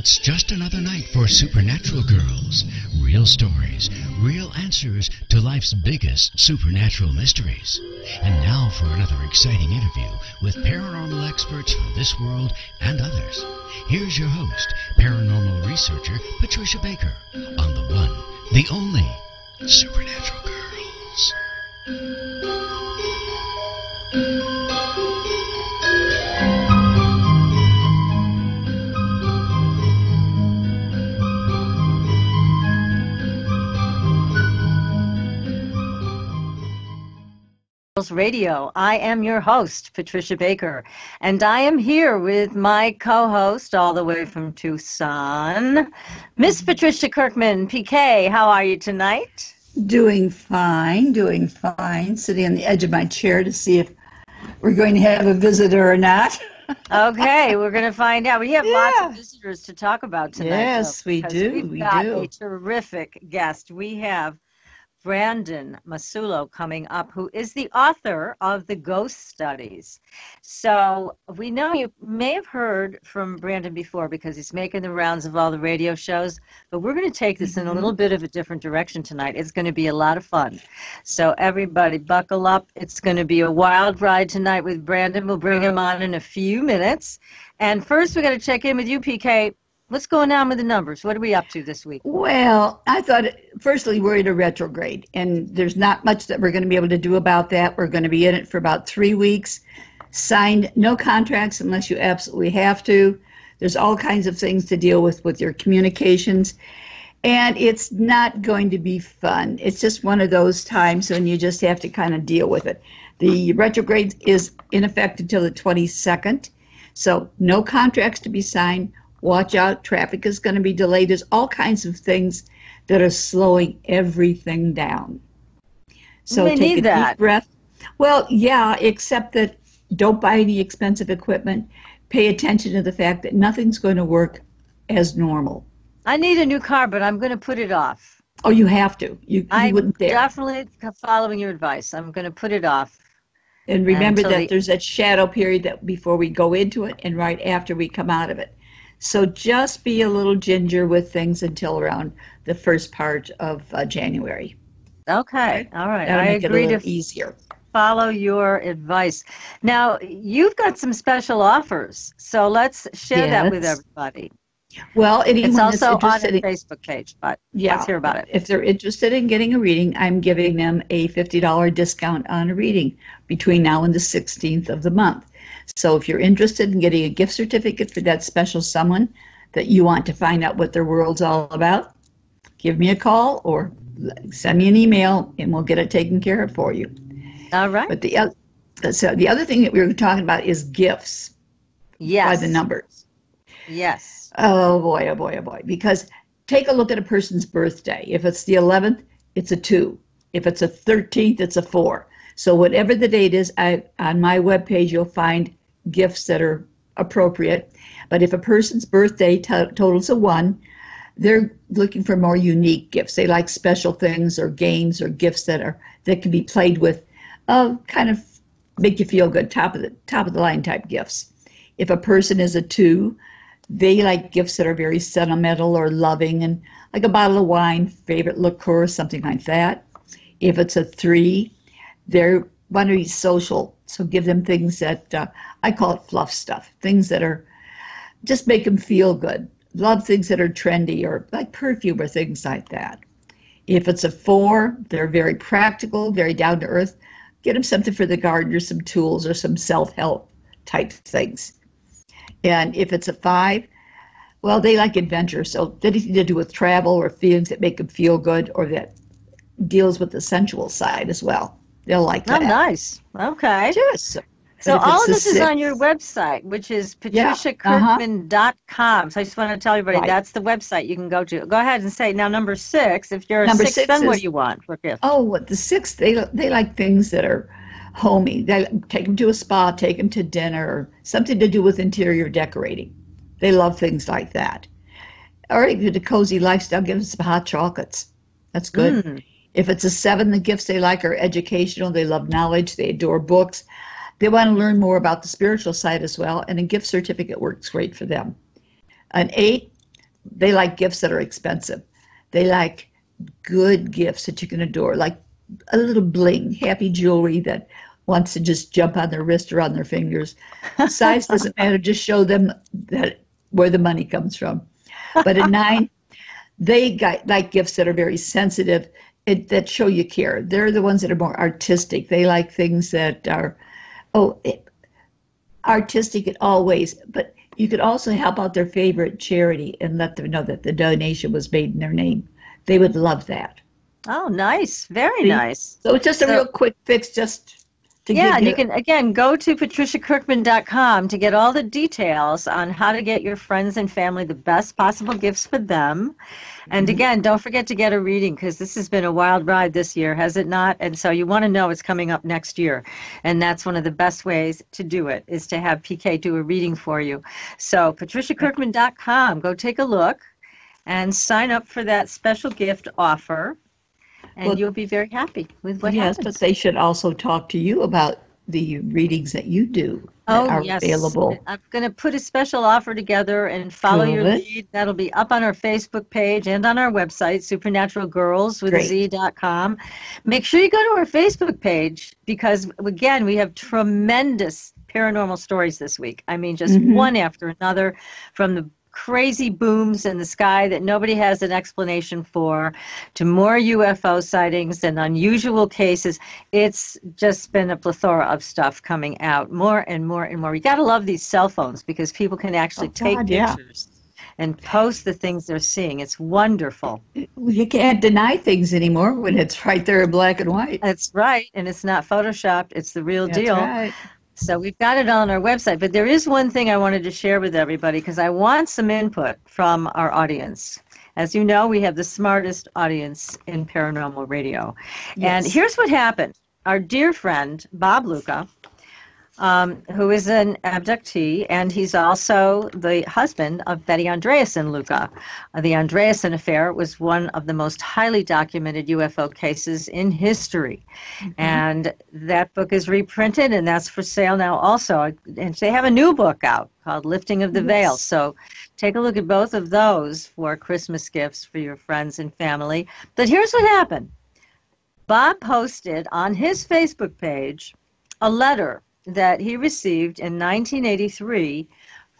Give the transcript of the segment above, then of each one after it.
It's just another night for Supernatural Girlz. Real stories, real answers to life's biggest supernatural mysteries. And now for another exciting interview with paranormal experts from this world and others. Here's your host, paranormal researcher Patricia Baker, on the one, the only Supernatural Girlz. Radio. I am your host, Patricia Baker, and I am here with my co-host all the way from Tucson, Miss Patricia Kirkman. PK, how are you tonight? Doing fine, sitting on the edge of my chair to see if we're going to have a visitor or not. Okay, we're going to find out. We have lots of visitors to talk about tonight. Yes, we do. We've got a terrific guest. We have Brandon Massullo coming up, who is the author of the Ghost Studies. So we know you may have heard from Brandon before because he's making the rounds of all the radio shows, but we're going to take this in a little bit of a different direction tonight. It's going to be a lot of fun. So everybody buckle up. It's going to be a wild ride tonight with Brandon. We'll bring him on in a few minutes. And first, we're going to check in with you, PK. What's going on with the numbers? What are we up to this week? Well, I thought, firstly, we're in a retrograde, and there's not much that we're going to be able to do about that. We're going to be in it for about 3 weeks. Signed no contracts unless you absolutely have to. There's all kinds of things to deal with your communications, and it's not going to be fun. It's just one of those times when you just have to kind of deal with it. The retrograde is in effect until the 22nd, so no contracts to be signed. Watch out, traffic is going to be delayed. There's all kinds of things that are slowing everything down. So take a deep breath. Well, yeah, except that don't buy any expensive equipment. Pay attention to the fact that nothing's going to work as normal. I need a new car, but I'm going to put it off. Oh, you have to. You wouldn't dare. I'm definitely following your advice. I'm going to put it off. And remember that there's that shadow period that before we go into it and right after we come out of it. So just be a little ginger with things until around the first part of January. Okay. All right. That'll make agree it a little to easier. Follow your advice. Now, you've got some special offers, so let's share that with everybody. Well, it's also on the Facebook page, but let's hear about it. If they're interested in getting a reading, I'm giving them a $50 discount on a reading between now and the 16th of the month. So if you're interested in getting a gift certificate for that special someone that you want to find out what their world's all about, give me a call or send me an email and we'll get it taken care of for you. All right. But the other thing that we were talking about is gifts. Yes. By the numbers. Yes. Oh boy, oh boy, oh boy. Because take a look at a person's birthday. If it's the 11th, it's a 2. If it's a 13th, it's a 4. So whatever the date is, on my webpage, you'll find gifts that are appropriate. But if a person's birthday totals a 1, they're looking for more unique gifts. They like special things or games or gifts that can be played with, kind of make you feel good, top of the line type gifts. If a person is a 2, they like gifts that are very sentimental or loving, and like a bottle of wine, favorite liqueur, something like that. If it's a 3, they want to be social, so give them things that, I call it fluff stuff, things that are, just make them feel good. Love things that are trendy or like perfume or things like that. If it's a 4, they're very practical, very down to earth. Get them something for the garden or some tools or some self-help type things. And if it's a 5, well, they like adventure, so anything to do with travel or feelings that make them feel good or that deals with the sensual side as well. They'll like that. Oh, nice. Okay. Yes. So all of this is on your website, which is patriciakirkman.com. So I just want to tell everybody that's the website you can go to. Go ahead and say, now number 6, if you're a 6, then what do you want for gift? Oh, the 6, they like things that are homey. They take them to a spa, take them to dinner, or something to do with interior decorating. They love things like that. Or even a cozy lifestyle, give them some hot chocolates. That's good. If it's a 7, the gifts they like are educational. They love knowledge. They adore books. They want to learn more about the spiritual side as well, and a gift certificate works great for them. An 8, they like gifts that are expensive. They like good gifts that you can adore, like a little bling, happy jewelry that wants to just jump on their wrist or on their fingers. Size doesn't matter. Just show them that where the money comes from. But at 9, they like gifts that are very sensitive, that show you care. They're the ones that are more artistic. They like things that are, artistic in all ways. But you could also help out their favorite charity and let them know that the donation was made in their name. They would love that. Oh, nice. Very nice. So it's just a real quick fix, just to and you can, again, go to patriciakirkman.com to get all the details on how to get your friends and family the best possible gifts for them. And again, don't forget to get a reading, because this has been a wild ride this year, has it not? And so you want to know what's coming up next year. And that's one of the best ways to do it, is to have PK do a reading for you. So patriciakirkman.com, go take a look and sign up for that special gift offer. And you'll be very happy with what happens. Yes, but they should also talk to you about the readings that you do that are available. I'm going to put a special offer together and follow your lead. That'll be up on our Facebook page and on our website, Supernatural Girlz with Z.com. Make sure you go to our Facebook page, because, again, we have tremendous paranormal stories this week. I mean, just one after another, from the crazy booms in the sky that nobody has an explanation for, to more UFO sightings and unusual cases. It's just been a plethora of stuff coming out, more and more and more. You got to love these cell phones, because people can actually take pictures and post the things they're seeing. It's wonderful. You can't deny things anymore when it's right there in black and white. That's right, and it's not photoshopped. It's the real deal. Right. So we've got it on our website, but there is one thing I wanted to share with everybody, because I want some input from our audience. As you know, we have the smartest audience in paranormal radio. Yes. And here's what happened. Our dear friend, Bob Luca, who is an abductee, and he's also the husband of Betty Andreasen Luca. The Andreasen affair was one of the most highly documented UFO cases in history. And that book is reprinted, and that's for sale now also. And they have a new book out called Lifting of the Veil. So take a look at both of those for Christmas gifts for your friends and family. But here's what happened. Bob posted on his Facebook page a letter that he received in 1983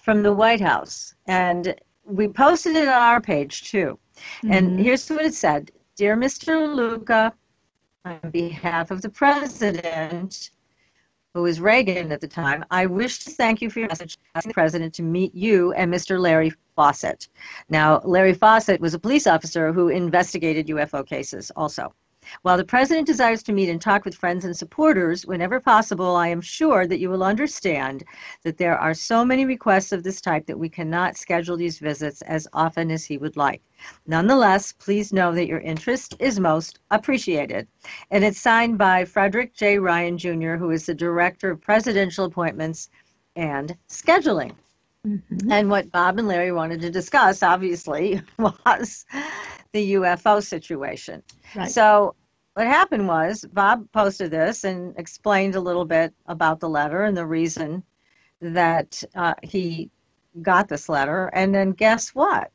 from the White House. And we posted it on our page, too. And here's what it said. Dear Mr. Luca, on behalf of the president, who was Reagan at the time, I wish to thank you for your message asking the president to meet you and Mr. Larry Fawcett. Now, Larry Fawcett was a police officer who investigated UFO cases also. While the president desires to meet and talk with friends and supporters whenever possible, I am sure that you will understand that there are so many requests of this type that we cannot schedule these visits as often as he would like. Nonetheless, please know that your interest is most appreciated. And it's signed by Frederick J. Ryan, Jr., who is the Director of Presidential Appointments and Scheduling. And what Bob and Larry wanted to discuss, obviously, was the UFO situation. Right. So what happened was Bob posted this and explained a little bit about the letter and the reason that he got this letter. And then guess what?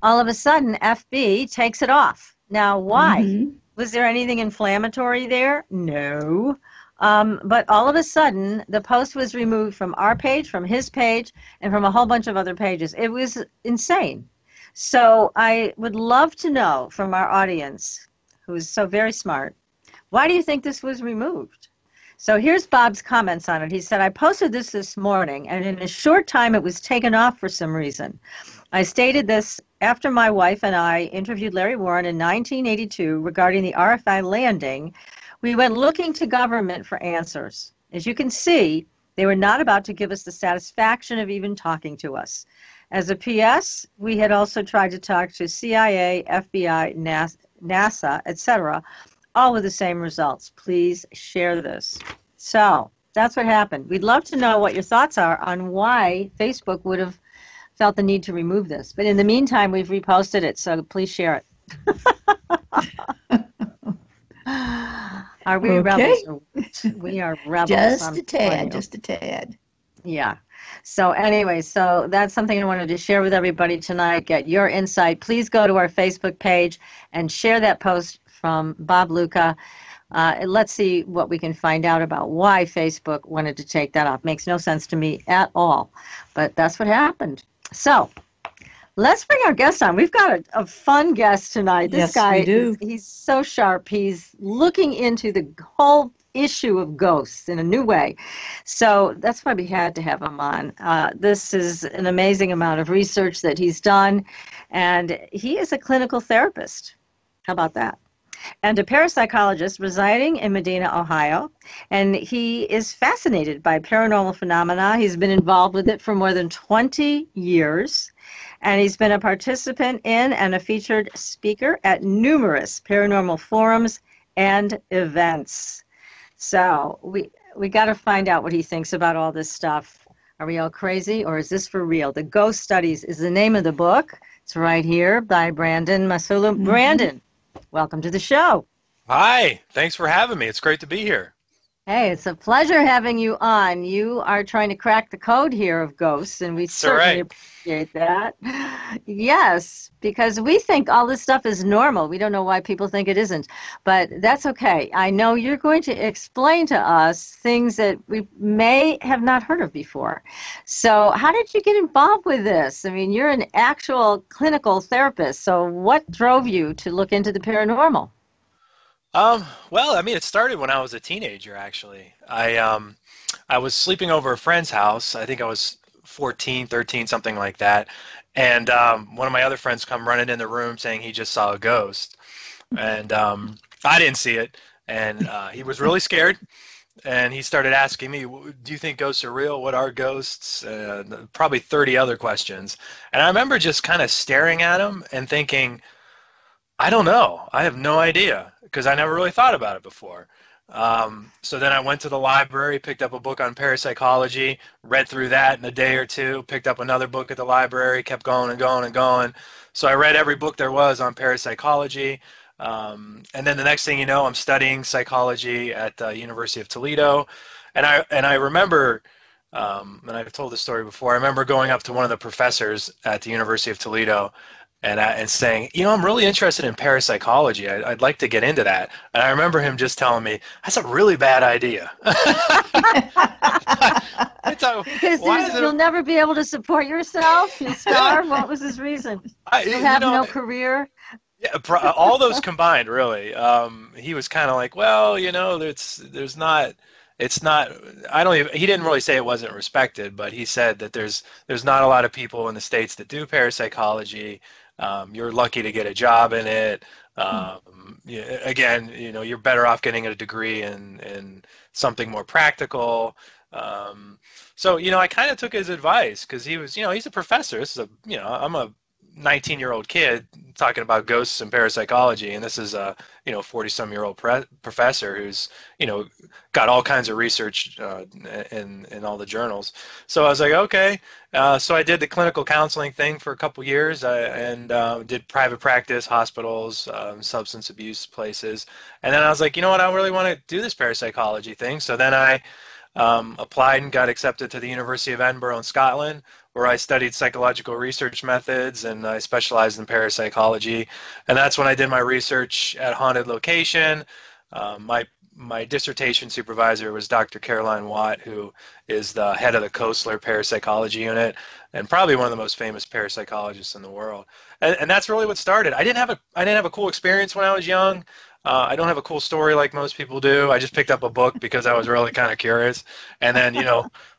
All of a sudden, FB takes it off. Now, why? Was there anything inflammatory there? No. But all of a sudden, the post was removed from our page, from his page, and from a whole bunch of other pages. It was insane. So I would love to know from our audience, who is so very smart, why do you think this was removed? So here's Bob's comments on it. He said, I posted this morning, and in a short time it was taken off for some reason. I stated this after my wife and I interviewed Larry Warren in 1982 regarding the RFI landing. We went looking to government for answers. As you can see, they were not about to give us the satisfaction of even talking to us. As a PS, we had also tried to talk to CIA, FBI, NASA, etc., all with the same results. Please share this. So that's what happened. We'd love to know what your thoughts are on why Facebook would have felt the need to remove this. But in the meantime, we've reposted it, so please share it. Are we rebels? We are rebels. Just a tad. Yeah. So anyway, so that's something I wanted to share with everybody tonight. Get your insight. Please go to our Facebook page and share that post from Bob Luca. Let's see what we can find out about why Facebook wanted to take that off. Makes no sense to me at all, but that's what happened. So let's bring our guest on. We've got a fun guest tonight. This guy, he's so sharp. He's looking into the whole issue of ghosts in a new way. So that's why we had to have him on. This is an amazing amount of research that he's done, and he is a clinical therapist. How about that? And a parapsychologist residing in Medina, Ohio. And he is fascinated by paranormal phenomena. He's been involved with it for more than 20 years. And he's been a participant in and a featured speaker at numerous paranormal forums and events. So we got to find out what he thinks about all this stuff. Are we all crazy, or is this for real? The Ghost Studies is the name of the book. It's right here by Brandon Massullo. Mm-hmm. Brandon, welcome to the show. Hi, thanks for having me. It's great to be here. Hey, it's a pleasure having you on. You are trying to crack the code here of ghosts, and we certainly appreciate that. Yes, because we think all this stuff is normal. We don't know why people think it isn't, but that's okay. I know you're going to explain to us things that we may have not heard of before. So how did you get involved with this? I mean, you're an actual clinical therapist, so what drove you to look into the paranormal? Well, I mean, it started when I was a teenager, actually. I was sleeping over a friend's house. I think I was 14, 13, something like that. And one of my other friends come running in the room saying he just saw a ghost. And I didn't see it. And he was really scared. And he started asking me, do you think ghosts are real? What are ghosts? Probably 30 other questions. And I remember just kind of staring at him and thinking, I don't know. I have no idea, because I never really thought about it before. So then I went to the library, picked up a book on parapsychology, read through that in a day or two, picked up another book at the library, kept going and going and going. So I read every book there was on parapsychology. And then the next thing you know, I'm studying psychology at the University of Toledo. And I remember, and I've told this story before, I remember going up to one of the professors at the University of Toledo and saying, you know, I'm really interested in parapsychology. I'd like to get into that. And I remember him just telling me, that's a really bad idea. Because you'll never be able to support yourself. You'll starve. What was his reason? You'll have no career. Yeah, all those combined, really. He was kind of like, well, you know, there's not. It's not. I don't even. He didn't really say it wasn't respected, but he said that there's not a lot of people in the States that do parapsychology. You're lucky to get a job in it. Again, you know, you're better off getting a degree in something more practical. So, you know, I kind of took his advice because he was, you know, he's a professor. This is I'm a 19-year-old kid talking about ghosts and parapsychology, and this is a 40-some-year-old professor who's got all kinds of research in all the journals. So I was like, okay. So I did the clinical counseling thing for a couple years and did private practice, hospitals, substance abuse places, and then I was like, you know what, I really want to do this parapsychology thing. So then I applied and got accepted to the University of Edinburgh in Scotland, where I studied psychological research methods, and I specialized in parapsychology. And that's when I did my research at Haunted Location. My dissertation supervisor was Dr. Caroline Watt, who is the head of the Koestler Parapsychology Unit, and probably one of the most famous parapsychologists in the world. And that's really what started. I didn't have a cool experience when I was young. I don't have a cool story like most people do. I just picked up a book because I was really kind of curious. And then,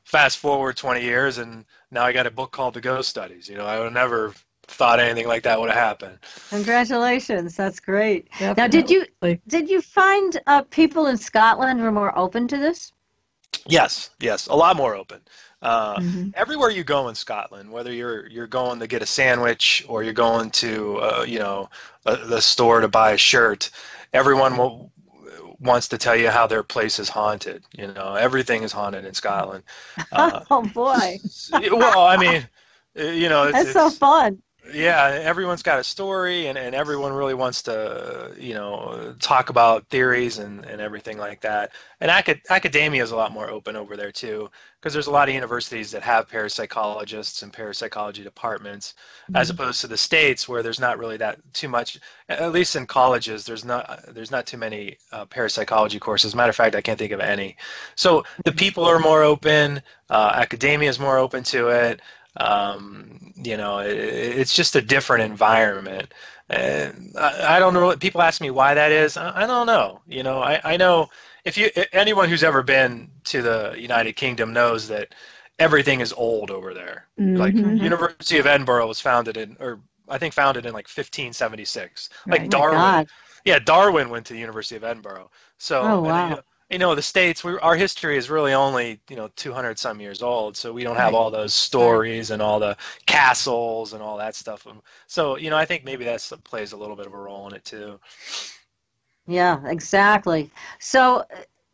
fast forward 20 years, and now I got a book called The Ghost Studies. I would have never thought anything like that would have happened. Congratulations. That's great. Definitely. Now, did you find people in Scotland were more open to this? Yes, a lot more open. Everywhere you go in Scotland, whether you're going to get a sandwich or you're going to the store to buy a shirt, everyone wants to tell you how their place is haunted. Everything is haunted in Scotland. Oh boy! Well, I mean, that's so fun. Yeah, everyone's got a story, and everyone really wants to, talk about theories and everything like that. And academia is a lot more open over there too, because there's a lot of universities that have parapsychologists and parapsychology departments, as Mhm. opposed to the States where there's not really that too much. At least in colleges, there's not too many parapsychology courses. Matter of fact, I can't think of any. So the people are more open. Academia is more open to it. It's just a different environment. And I don't know. People ask me why that is. I don't know. I know anyone who's ever been to the United Kingdom knows that everything is old over there. Like Mhm. Hmm. University of Edinburgh was founded in like 1576. Like Right. Oh my Darwin. God. Yeah, Darwin went to the University of Edinburgh. So, Oh and wow. the States, our history is really only, 200 some years old. So we don't have Right. all those Right. stories and all the castles and all that stuff. So, I think maybe that plays a little bit of a role in it too. Yeah, exactly. So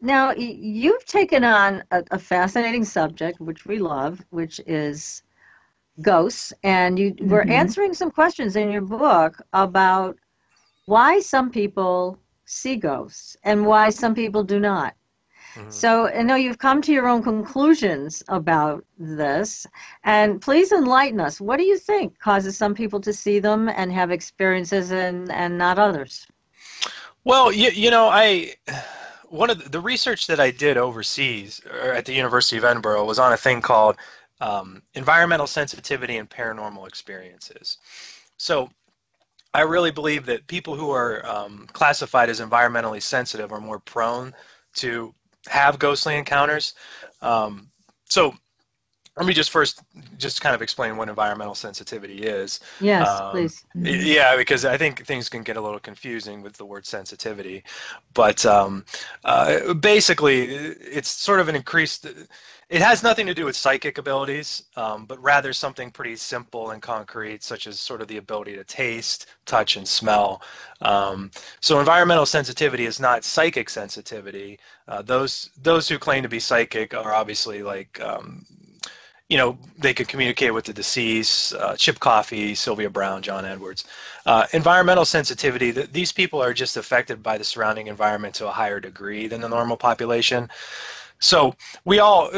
now you've taken on a fascinating subject, which we love, which is ghosts, and you were Mhm. answering some questions in your book about why some people see ghosts and why some people do not. Mhm. So I know you've come to your own conclusions about this, and please enlighten us. What do you think causes some people to see them and have experiences and not others? Well, one of the research that I did overseas or at the University of Edinburgh was on a thing called environmental sensitivity and paranormal experiences. So I really believe that people who are classified as environmentally sensitive are more prone to have ghostly encounters. Um, so let me just kind of explain what environmental sensitivity is. Yes, Um, please. Mhm. yeah, because I think things can get a little confusing with the word sensitivity. But basically, it's sort of an increased. It has nothing to do with psychic abilities, but rather something pretty simple and concrete, such as sort of the ability to taste, touch, and smell. Um, so environmental sensitivity is not psychic sensitivity. Those who claim to be psychic are obviously like they could communicate with the deceased, Chip Coffey, Sylvia Brown, John Edwards. Environmental sensitivity, these people are just affected by the surrounding environment to a higher degree than the normal population. So we all,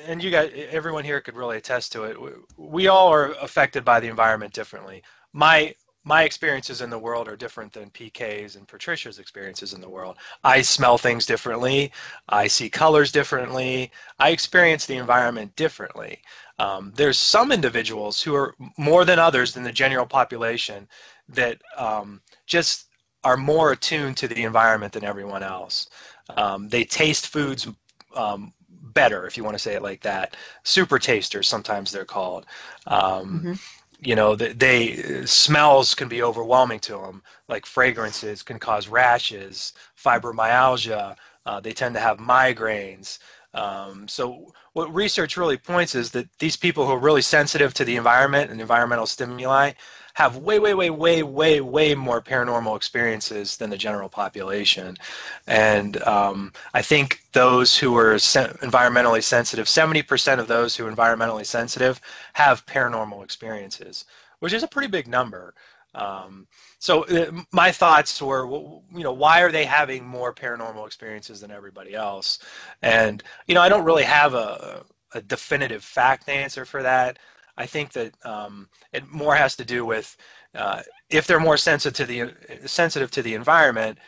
and you guys, everyone here could really attest to it. We all are affected by the environment differently. My my experiences in the world are different than PK's and Patricia's experiences in the world. I smell things differently. I see colors differently. I experience the environment differently. There's some individuals who are more than others than the general population that just are more attuned to the environment than everyone else. They taste foods better, if you want to say it like that. Super tasters, sometimes they're called. Um, Hmm. smells can be overwhelming to them, like fragrances can cause rashes, fibromyalgia. They tend to have migraines. So what research really points is that these people who are really sensitive to the environment and environmental stimuli have way, way, way, way, way, way more paranormal experiences than the general population. And I think those who are environmentally sensitive, 70% of those who are environmentally sensitive have paranormal experiences, which is a pretty big number. So my thoughts were, why are they having more paranormal experiences than everybody else? And, I don't really have a definitive fact answer for that. I think that it more has to do with if they're more sensitive to the environment,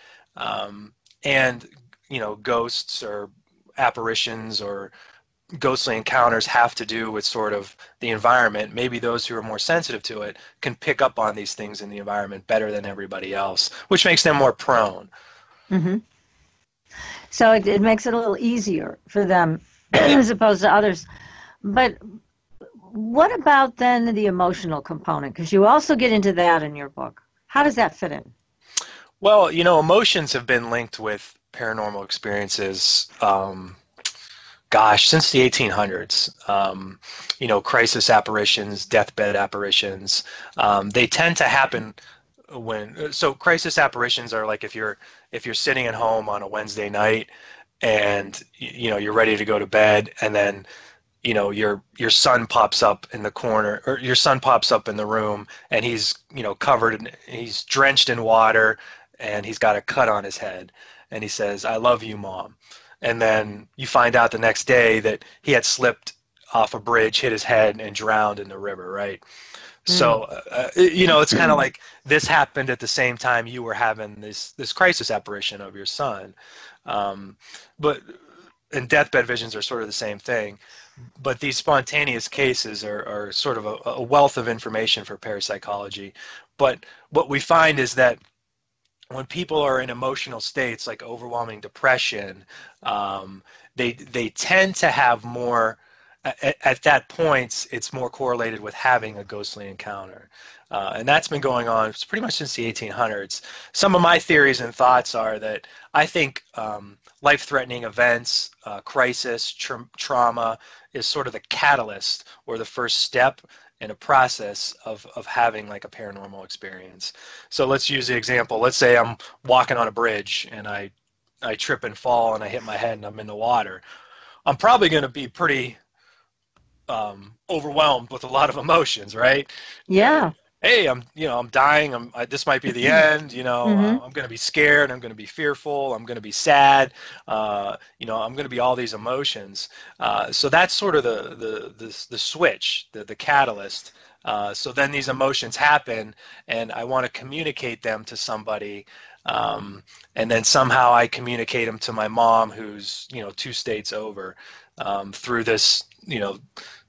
and ghosts or apparitions or ghostly encounters have to do with sort of the environment. Maybe those who are more sensitive to it can pick up on these things in the environment better than everybody else, which makes them more prone. Hmm. So it makes it a little easier for them as opposed to others. But what about then the emotional component? Because you also get into that in your book. How does that fit in? Well, emotions have been linked with paranormal experiences. Gosh, since the 1800s, crisis apparitions, deathbed apparitions, they tend to happen so crisis apparitions are like if you're sitting at home on a Wednesday night and you're ready to go to bed, and then your son pops up in the corner, or your son pops up in the room, and he's he's drenched in water, and he's got a cut on his head, and he says, "I love you, Mom." And then you find out the next day that he had slipped off a bridge, hit his head, and drowned in the river, right? So, it's kind of like this happened at the same time you were having this crisis apparition of your son. But and deathbed visions are sort of the same thing. But these spontaneous cases are sort of a wealth of information for parapsychology. But what we find is that when people are in emotional states like overwhelming depression, they tend to have more. At that point, it's more correlated with having a ghostly encounter. And that's been going on pretty much since the 1800s. Some of my theories and thoughts are that I think life-threatening events, crisis, trauma is sort of the catalyst or the first step in a process of having like a paranormal experience. So let's use the example. Let's say I'm walking on a bridge and I trip and fall and I hit my head and I'm in the water. I'm probably going to be pretty overwhelmed with a lot of emotions, right? Yeah. Hey, I'm dying. This might be the end. I'm going to be scared. I'm going to be fearful. I'm going to be sad. I'm going to be all these emotions. So that's sort of the switch, the catalyst. So then these emotions happen, and I want to communicate them to somebody. And then somehow I communicate them to my mom, who's 2 states over, through this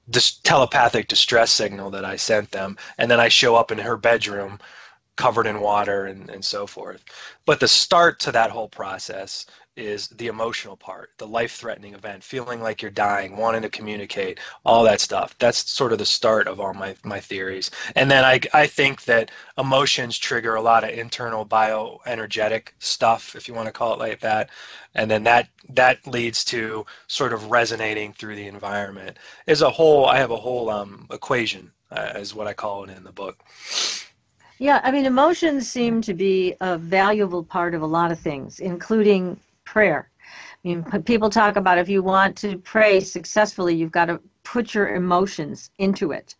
this telepathic distress signal that I sent them, and then I show up in her bedroom covered in water and so forth. But the start to that whole process is the emotional part, the life-threatening event, feeling like you're dying, wanting to communicate, all that stuff. That's sort of the start of all my theories. And then I think that emotions trigger a lot of internal bioenergetic stuff, if you want to call it like that. And then that leads to sort of resonating through the environment. I have a whole equation, is what I call it in the book. Yeah, I mean, emotions seem to be a valuable part of a lot of things, including prayer. I mean, people talk about if you want to pray successfully, you've got to put your emotions into it.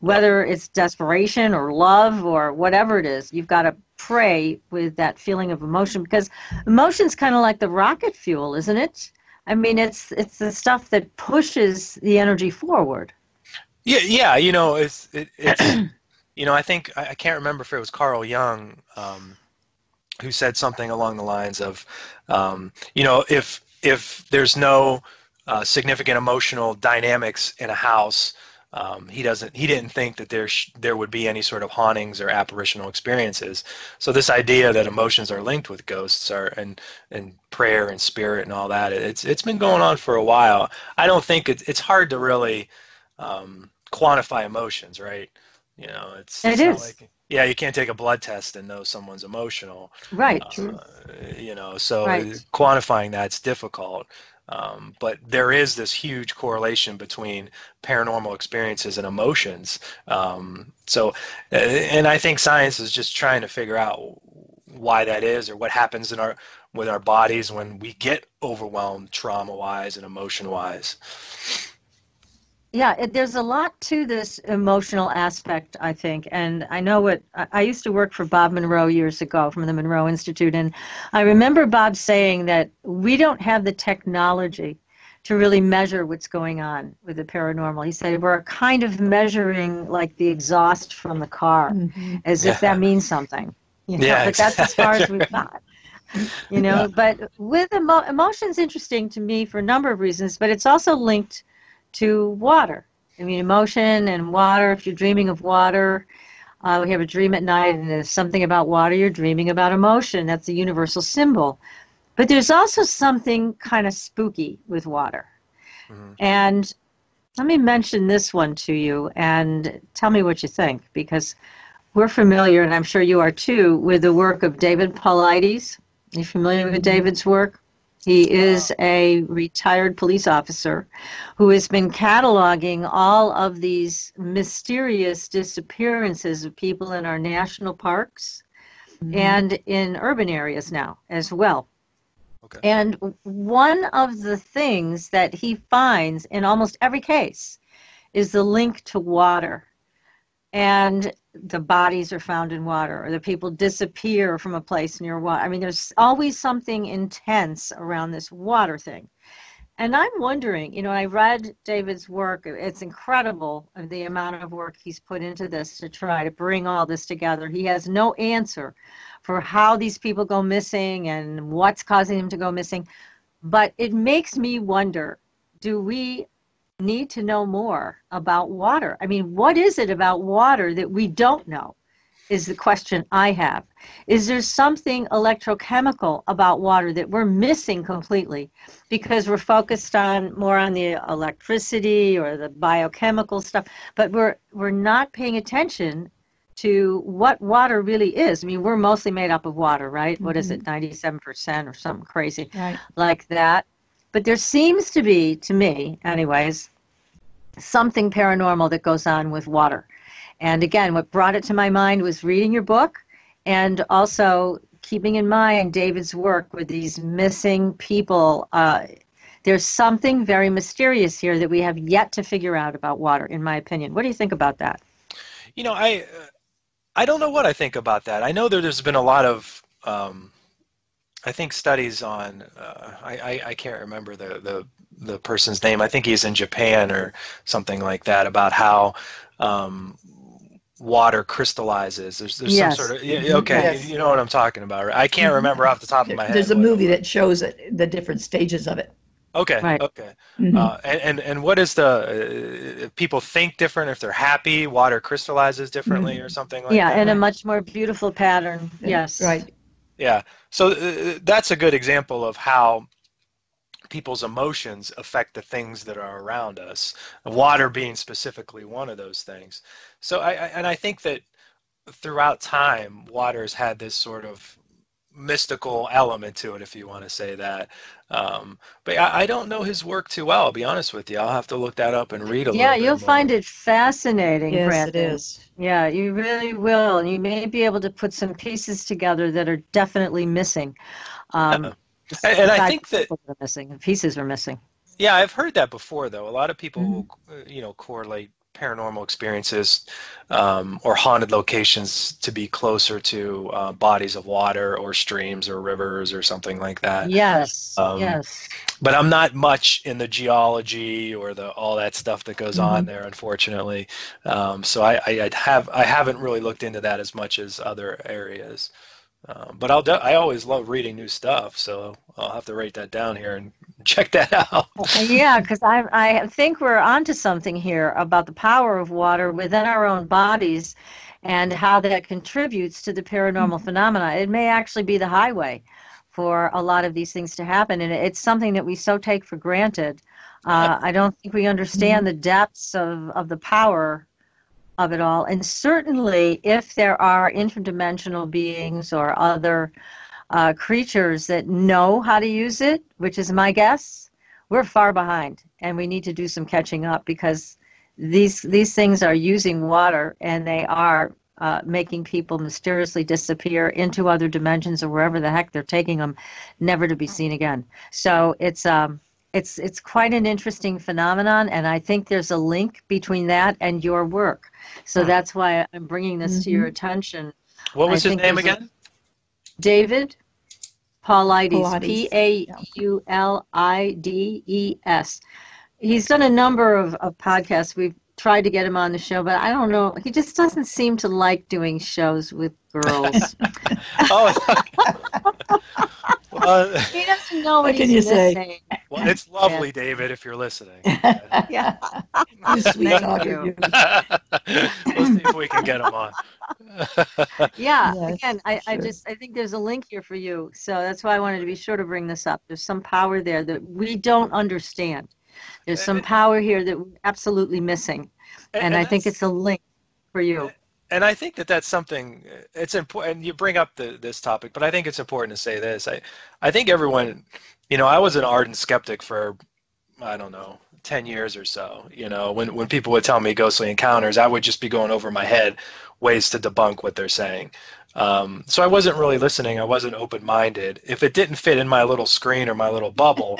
Whether it's desperation or love or whatever it is, you've got to pray with that feeling of emotion, because emotion's kind of like the rocket fuel, isn't it? I mean, it's the stuff that pushes the energy forward. Yeah, it's I think I can't remember if it was Carl Jung who said something along the lines of, if there's no significant emotional dynamics in a house, he didn't think that there would be any sort of hauntings or apparitional experiences. So this idea that emotions are linked with ghosts and prayer and spirit and all that, it's been going on for a while. I don't think it's hard to really quantify emotions, right? It is. Like, yeah, you can't take a blood test and know someone's emotional. Right. So right. Quantifying that's difficult. But there is this huge correlation between paranormal experiences and emotions. And I think science is just trying to figure out why that is, or what happens with our bodies when we get overwhelmed trauma-wise and emotion-wise. Yeah, there's a lot to this emotional aspect, I think. And I know I used to work for Bob Monroe years ago from the Monroe Institute. And I remember Bob saying that we don't have the technology to really measure what's going on with the paranormal. He said we're kind of measuring like the exhaust from the car, as if that means something. But that's as far as we've got. But with emotion's interesting to me for a number of reasons, but it's also linked to water. I mean, emotion and water. If you're dreaming of water, we have a dream at night and there's something about water, you're dreaming about emotion. That's a universal symbol. But there's also something kind of spooky with water. And let me mention this one to you and tell me what you think, because we're familiar, and I'm sure you are too, with the work of David Paulides. Are you familiar with David's work? He is a retired police officer who has been cataloging all of these mysterious disappearances of people in our national parks and in urban areas now as well. Okay. And one of the things that he finds in almost every case is the link to water. And the bodies are found in water, or the people disappear from a place near water. I mean, there's always something intense around this water thing. And I'm wondering, I read David's work. It's incredible the amount of work he's put into this to try to bring all this together. He has no answer for how these people go missing and what's causing them to go missing. But it makes me wonder, do we need to know more about water? I mean, what is it about water that we don't know is the question I have. Is there something electrochemical about water that we're missing completely because we're focused more on the electricity or the biochemical stuff, but we're not paying attention to what water really is? I mean, we're mostly made up of water, right? What is it, 97% or something crazy like that? But there seems to be, to me anyways, something paranormal that goes on with water. And again, what brought it to my mind was reading your book and also keeping in mind David's work with these missing people. There's something very mysterious here that we have yet to figure out about water, in my opinion. What do you think about that? I don't know what I think about that. I know there's been a lot of I think studies on I can't remember the person's name. I think he's in Japan or something like that, about how water crystallizes. There's some sort of okay, you know what I'm talking about, right? I can't remember off the top of my head. There's a movie that shows it, the different stages of it. Okay, right. Okay. And what is people think different if they're happy? Water crystallizes differently or something like that? Yeah, in a much more beautiful pattern. Yes. Right. Yeah. So that's a good example of how people's emotions affect the things that are around us. Water being specifically one of those things. So I think that throughout time, water's had this sort of mystical element to it, if you want to say that. But I don't know his work too well, I'll be honest with you. I'll have to look that up and read a little bit. Yeah, you'll find it fascinating, yes, Brandon. It is. Yeah, you really will. And you may be able to put some pieces together that are definitely missing. And I think that are missing, pieces are missing. Yeah, I've heard that before, though. A lot of people, correlate paranormal experiences or haunted locations to be closer to bodies of water or streams or rivers or something like that. Yes, yes. But I'm not much in the geology or all that stuff that goes on there, unfortunately. So I haven't really looked into that as much as other areas. But I always love reading new stuff, so I'll have to write that down here and check that out. Yeah, because I think we're onto something here about the power of water within our own bodies and how that contributes to the paranormal phenomena. It may actually be the highway for a lot of these things to happen, and it's something that we so take for granted. I don't think we understand the depths of the power of it all. And certainly if there are interdimensional beings or other creatures that know how to use it, which is my guess, we're far behind and we need to do some catching up, because these things are using water and they are making people mysteriously disappear into other dimensions or wherever the heck they're taking them, never to be seen again. So it's quite an interesting phenomenon, and I think there's a link between that and your work. So that's why I'm bringing this to your attention. What was his name again? David Paulides, Paulides. He's done a number of podcasts. We've tried to get him on the show, but I don't know. He just doesn't seem to like doing shows with girls. He doesn't know what he's missing. Well, it's lovely, David, if you're listening. Yeah. Thank you. We'll see if we can get him on. Yeah, Yes, again, I think there's a link here for you. So that's why I wanted to be sure to bring this up. There's some power there that we don't understand. There's some power here that we're absolutely missing. And I think it's a link for you. And I think that's something, it's important, and you bring up this topic, but I think it's important to say this. I think everyone, I was an ardent skeptic for, I don't know, 10 years or so. When people would tell me ghostly encounters, I would just be going over my head ways to debunk what they're saying. So I wasn't really listening. I wasn't open-minded. If it didn't fit in my little screen or my little bubble,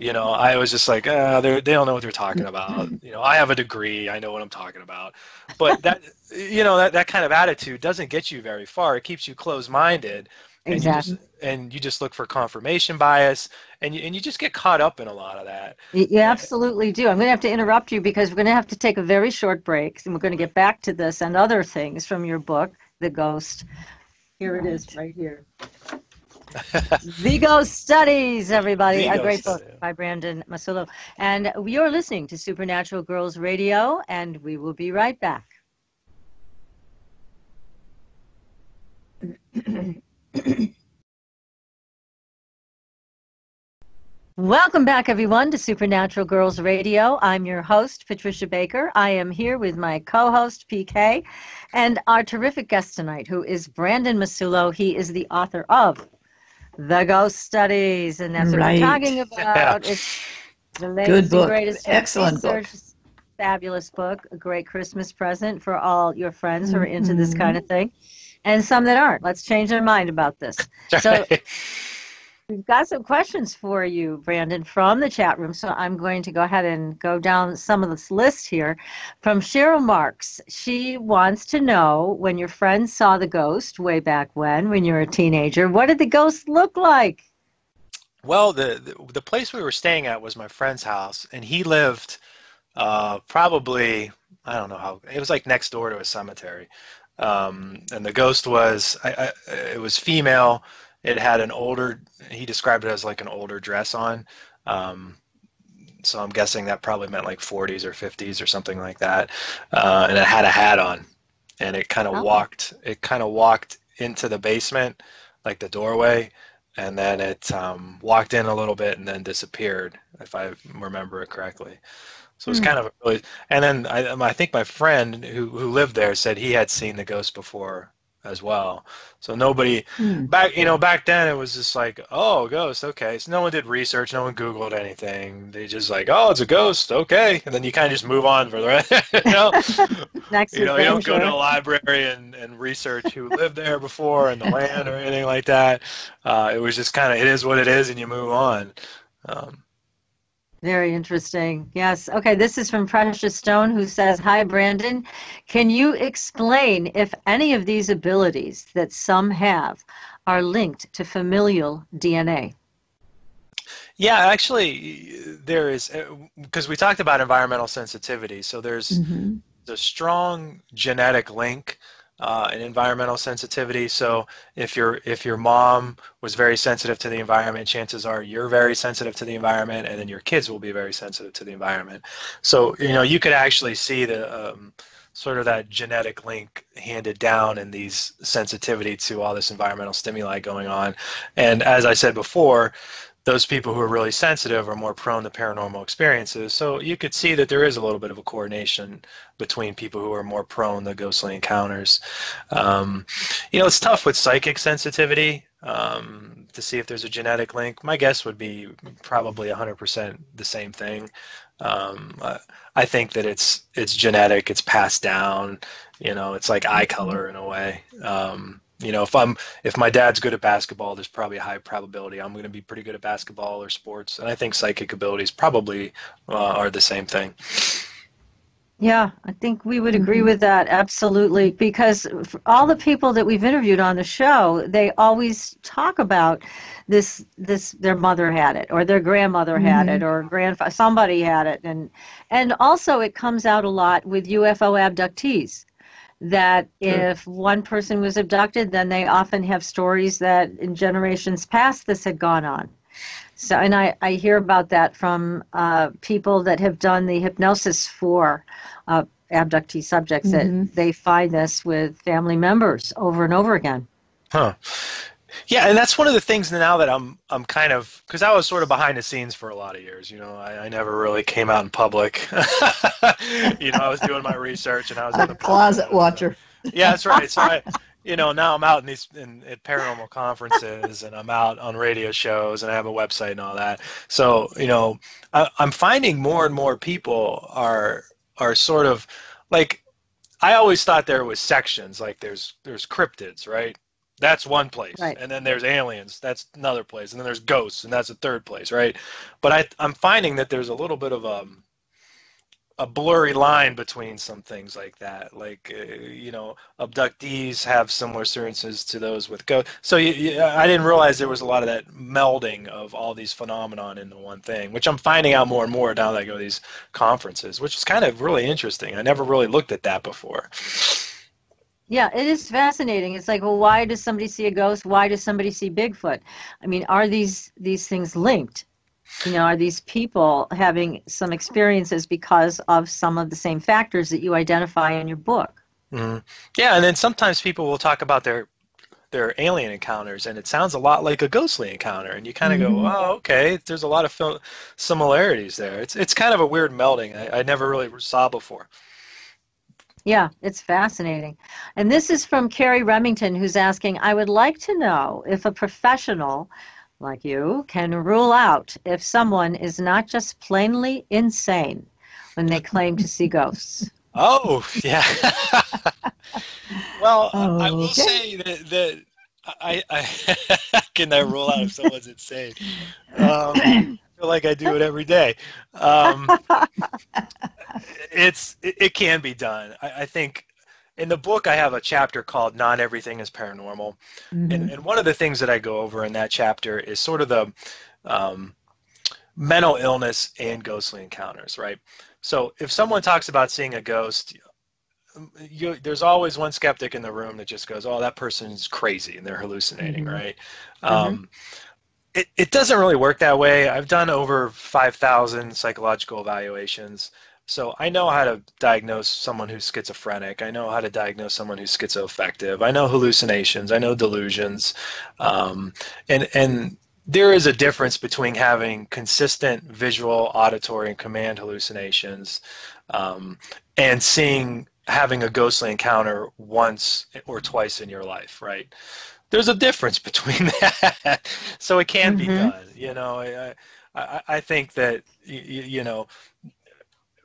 I was just like, they don't know what they're talking about. I have a degree. I know what I'm talking about. But that kind of attitude doesn't get you very far. It keeps you closed-minded. Exactly. And you just look for confirmation bias, and you just get caught up in a lot of that. You absolutely do. I'm going to have to interrupt you because we're going to have to take a very short break, and we're going to get back to this and other things from your book, The Ghost. Here it is, right here. The Ghost Studies, everybody. A great book by Brandon Massullo. And you're listening to Supernatural Girlz Radio, and we will be right back. Welcome back, everyone, to Supernatural Girlz Radio. I'm your host, Patricia Baker. I am here with my co-host, PK, and our terrific guest tonight, who is Brandon Massullo. He is the author of The Ghost Studies, and that's what we're talking about. It's the latest and greatest. Excellent book. Fabulous book, a great Christmas present for all your friends who are into this kind of thing, and some that aren't. Let's change their mind about this. So we've got some questions for you, Brandon, from the chat room. So I'm going to go ahead and go down some of this list here. From Cheryl Marks, she wants to know, when your friends saw the ghost way back when you were a teenager, what did the ghost look like? Well, the place we were staying at was my friend's house, and he lived probably, I don't know how, it was like next door to a cemetery. And the ghost was, it was female. It had he described it as like an older dress on. So I'm guessing that probably meant like 40s or 50s or something like that. And it had a hat on, and it kind of walked into the basement, like the doorway. And then it walked in a little bit and then disappeared, if I remember it correctly. So it was kind of really, and then I think my friend who lived there said he had seen the ghost before as well. So nobody back then it was just like, oh, ghost, okay. So no one did research, no one Googled anything. They just like, oh, it's a ghost, okay. And then you kind of just move on for the rest. You don't go to a library and research who lived there before and the land or anything like that. It was just kind of, it is what it is, and you move on. Very interesting. Yes. Okay. This is from Precious Stone, who says, hi, Brandon. Can you explain if any of these abilities that some have are linked to familial DNA? Yeah, actually, there is, because we talked about environmental sensitivity. So there's the strong genetic link in environmental sensitivity. So if your mom was very sensitive to the environment, chances are you're very sensitive to the environment, and then your kids will be very sensitive to the environment. So you could actually see the sort of that genetic link handed down in these sensitivity to all this environmental stimuli going on. And as I said before, those people who are really sensitive are more prone to paranormal experiences. So you could see that there is a little bit of a coordination between people who are more prone to ghostly encounters. It's tough with psychic sensitivity to see if there's a genetic link. My guess would be probably 100% the same thing. I think that it's genetic, it's passed down. It's like eye color in a way. If my dad's good at basketball, there's probably a high probability I'm going to be pretty good at basketball or sports. And I think psychic abilities probably are the same thing. Yeah, I think we would agree with that, absolutely, because all the people that we've interviewed on the show, they always talk about this their mother had it, or their grandmother had it, or somebody had it, and also it comes out a lot with UFO abductees, that if one person was abducted, then they often have stories that in generations past this had gone on. So, and I hear about that from people that have done the hypnosis for abductee subjects, that they find this with family members over and over again. Huh. Yeah, and that's one of the things now that I'm kind of, because I was sort of behind the scenes for a lot of years. I never really came out in public. I was doing my research, and I was in the closet watcher. Yeah, that's right. So now I'm out at paranormal conferences, and I'm out on radio shows, and I have a website and all that. So I'm finding more and more people are sort of like, I always thought there was sections, like there's cryptids, right? That's one place. Right. And then there's aliens. That's another place. And then there's ghosts, and that's a third place, right? But I'm finding that there's a little bit of a blurry line between some things like that. Like, abductees have similar experiences to those with ghosts. So I didn't realize there was a lot of that melding of all these phenomenon into one thing, which I'm finding out more and more now that I go to these conferences, which is kind of really interesting. I never really looked at that before. Yeah, it is fascinating. It's like, well, why does somebody see a ghost? Why does somebody see Bigfoot? I mean, are these things linked? Are these people having some experiences because of some of the same factors that you identify in your book? Mm-hmm. Yeah, and then sometimes people will talk about their alien encounters, and it sounds a lot like a ghostly encounter, and you kind of go, oh, okay, there's a lot of similarities there. It's kind of a weird melding I never really saw before. Yeah, it's fascinating. And this is from Carrie Remington, who's asking, I would like to know if a professional like you can rule out if someone is not just plainly insane when they claim to see ghosts. Oh, yeah. Well, I will say that I can I rule out if someone's insane. I feel like I do it every day. It can be done. I think in the book I have a chapter called Not Everything is Paranormal. Mm-hmm. And one of the things that I go over in that chapter is sort of the mental illness and ghostly encounters, right? So if someone talks about seeing a ghost, there's always one skeptic in the room that just goes, oh, that person's crazy and they're hallucinating, mm-hmm. right? Mm-hmm. It doesn't really work that way. I've done over 5,000 psychological evaluations. So I know how to diagnose someone who's schizophrenic. I know how to diagnose someone who's schizoaffective. I know hallucinations. I know delusions. And there is a difference between having consistent visual, auditory, and command hallucinations and having a ghostly encounter once or twice in your life, right? There's a difference between that. So it can be done. I think that,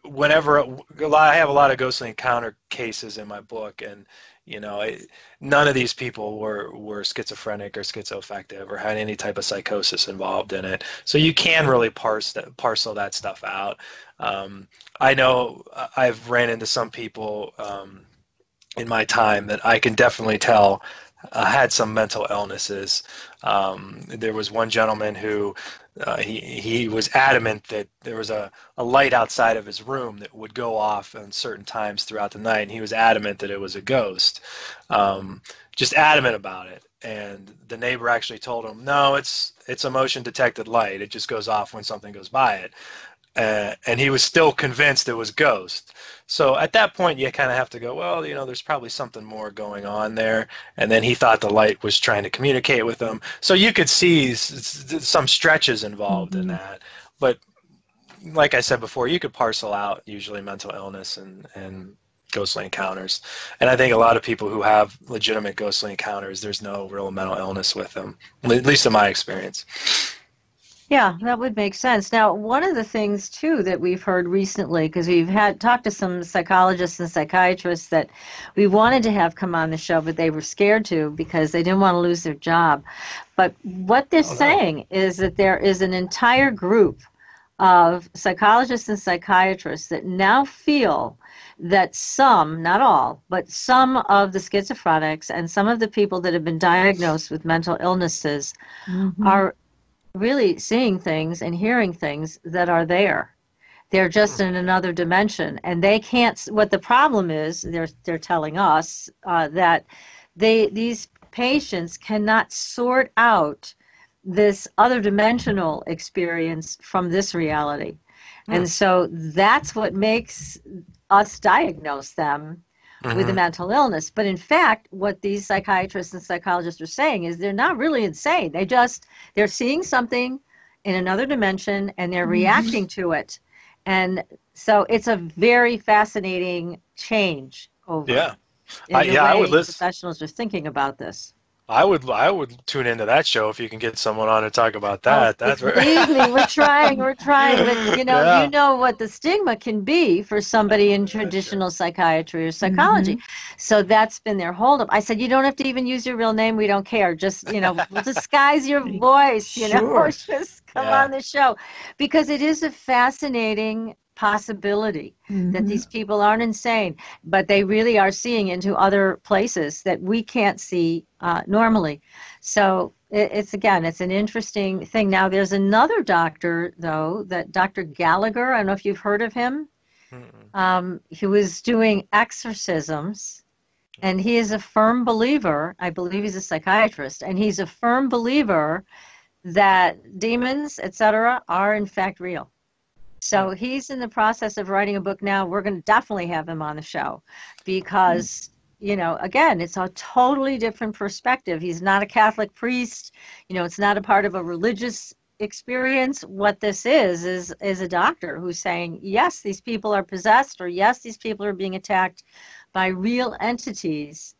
whenever I have a lot of ghostly encounter cases in my book, and none of these people were schizophrenic or schizoaffective or had any type of psychosis involved in it. So you can really parcel that stuff out. I know I've ran into some people in my time that I can definitely tell had some mental illnesses. There was one gentleman who he was adamant that there was a light outside of his room that would go off on certain times throughout the night, and he was adamant that it was a ghost, just adamant about it. And the neighbor actually told him, no, it's a motion detected light. It just goes off when something goes by it. And he was still convinced it was ghost. So at that point, you kind of have to go, well, there's probably something more going on there. And then he thought the light was trying to communicate with him. So you could see some stretches involved in that. But like I said before, you could parcel out usually mental illness and ghostly encounters. And I think a lot of people who have legitimate ghostly encounters, there's no real mental illness with them, at least in my experience. Yeah, that would make sense. Now, one of the things, too, that we've heard recently, because we've talked to some psychologists and psychiatrists that we wanted to have come on the show, but they were scared to because they didn't want to lose their job. But what they're saying is that there is an entire group of psychologists and psychiatrists that now feel that some, not all, but some of the schizophrenics and some of the people that have been diagnosed with mental illnesses are really seeing things and hearing things that are there. They're just in another dimension, and they can't. What the problem is, they're telling us that these patients cannot sort out this other dimensional experience from this reality, and so that's what makes us diagnose them with a mental illness. But in fact, what these psychiatrists and psychologists are saying is they're not really insane. They're seeing something in another dimension and they're reacting to it. And so it's a very fascinating change over. Yeah. I would listen. Professionals are thinking about this. I would tune into that show if you can get someone on to talk about Oh, that. That's right. believe me, we're trying, but Yeah. you know what the stigma can be for somebody in traditional psychiatry or psychology. So that's been their holdup. I said, you don't have to even use your real name. We don't care. Just, we'll disguise your voice, Sure. just come Yeah. on the show, because it is a fascinating possibility that these people aren't insane, but they really are seeing into other places that we can't see normally. So it's an interesting thing. Now there's another doctor, though, that Dr. Gallagher, I don't know if you've heard of him. He was doing exorcisms, and he is a firm believer, I believe he's a psychiatrist, and he's a firm believer that demons, etc., are in fact real. So he's in the process of writing a book now. We're going to definitely have him on the show because, again, it's a totally different perspective. He's not a Catholic priest. It's not a part of a religious experience. What this is a doctor who's saying, yes, these people are possessed, or yes, these people are being attacked by real entities.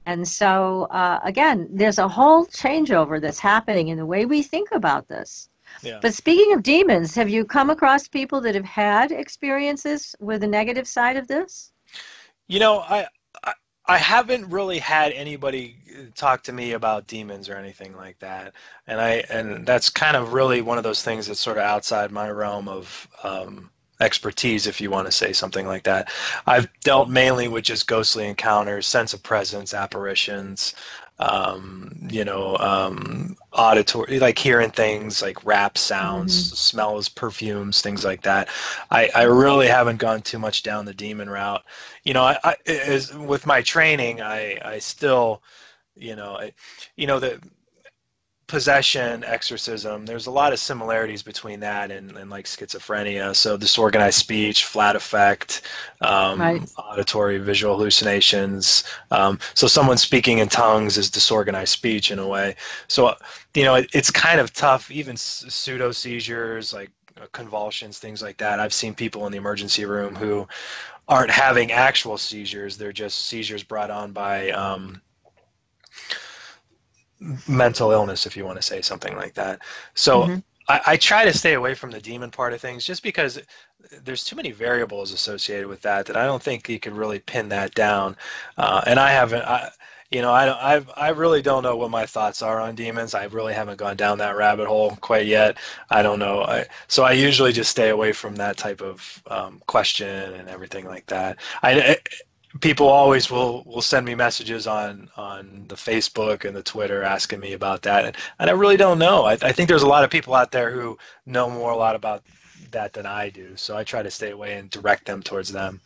And so, again, there's a whole changeover that's happening in the way we think about this. Yeah. But speaking of demons, have you come across people that have had experiences with the negative side of this? I haven't really had anybody talk to me about demons or anything like that, and that's kind of really one of those things that's sort of outside my realm of expertise, if you want to say something like that. I've dealt mainly with just ghostly encounters, sense of presence, apparitions, auditory, like hearing things like rap sounds, smells, perfumes, things like that. I really haven't gone too much down the demon route. With my training, I still, the possession, exorcism, there's a lot of similarities between that and like schizophrenia. So disorganized speech, flat effect, auditory, visual hallucinations. So someone speaking in tongues is disorganized speech in a way. So, it's kind of tough, even pseudo seizures, like convulsions, things like that. I've seen people in the emergency room who aren't having actual seizures. They're just seizures brought on by mental illness, if you want to say something like that. So I try to stay away from the demon part of things just because there's too many variables associated with that I don't think you could really pin that down. And I haven't, I really don't know what my thoughts are on demons. I really haven't gone down that rabbit hole quite yet. I don't know. So I usually just stay away from that type of question and everything like that. People always will send me messages on the Facebook and the Twitter asking me about that, and I really don't know. I think there's a lot of people out there who know a lot about that than I do, so I try to stay away and direct them towards them.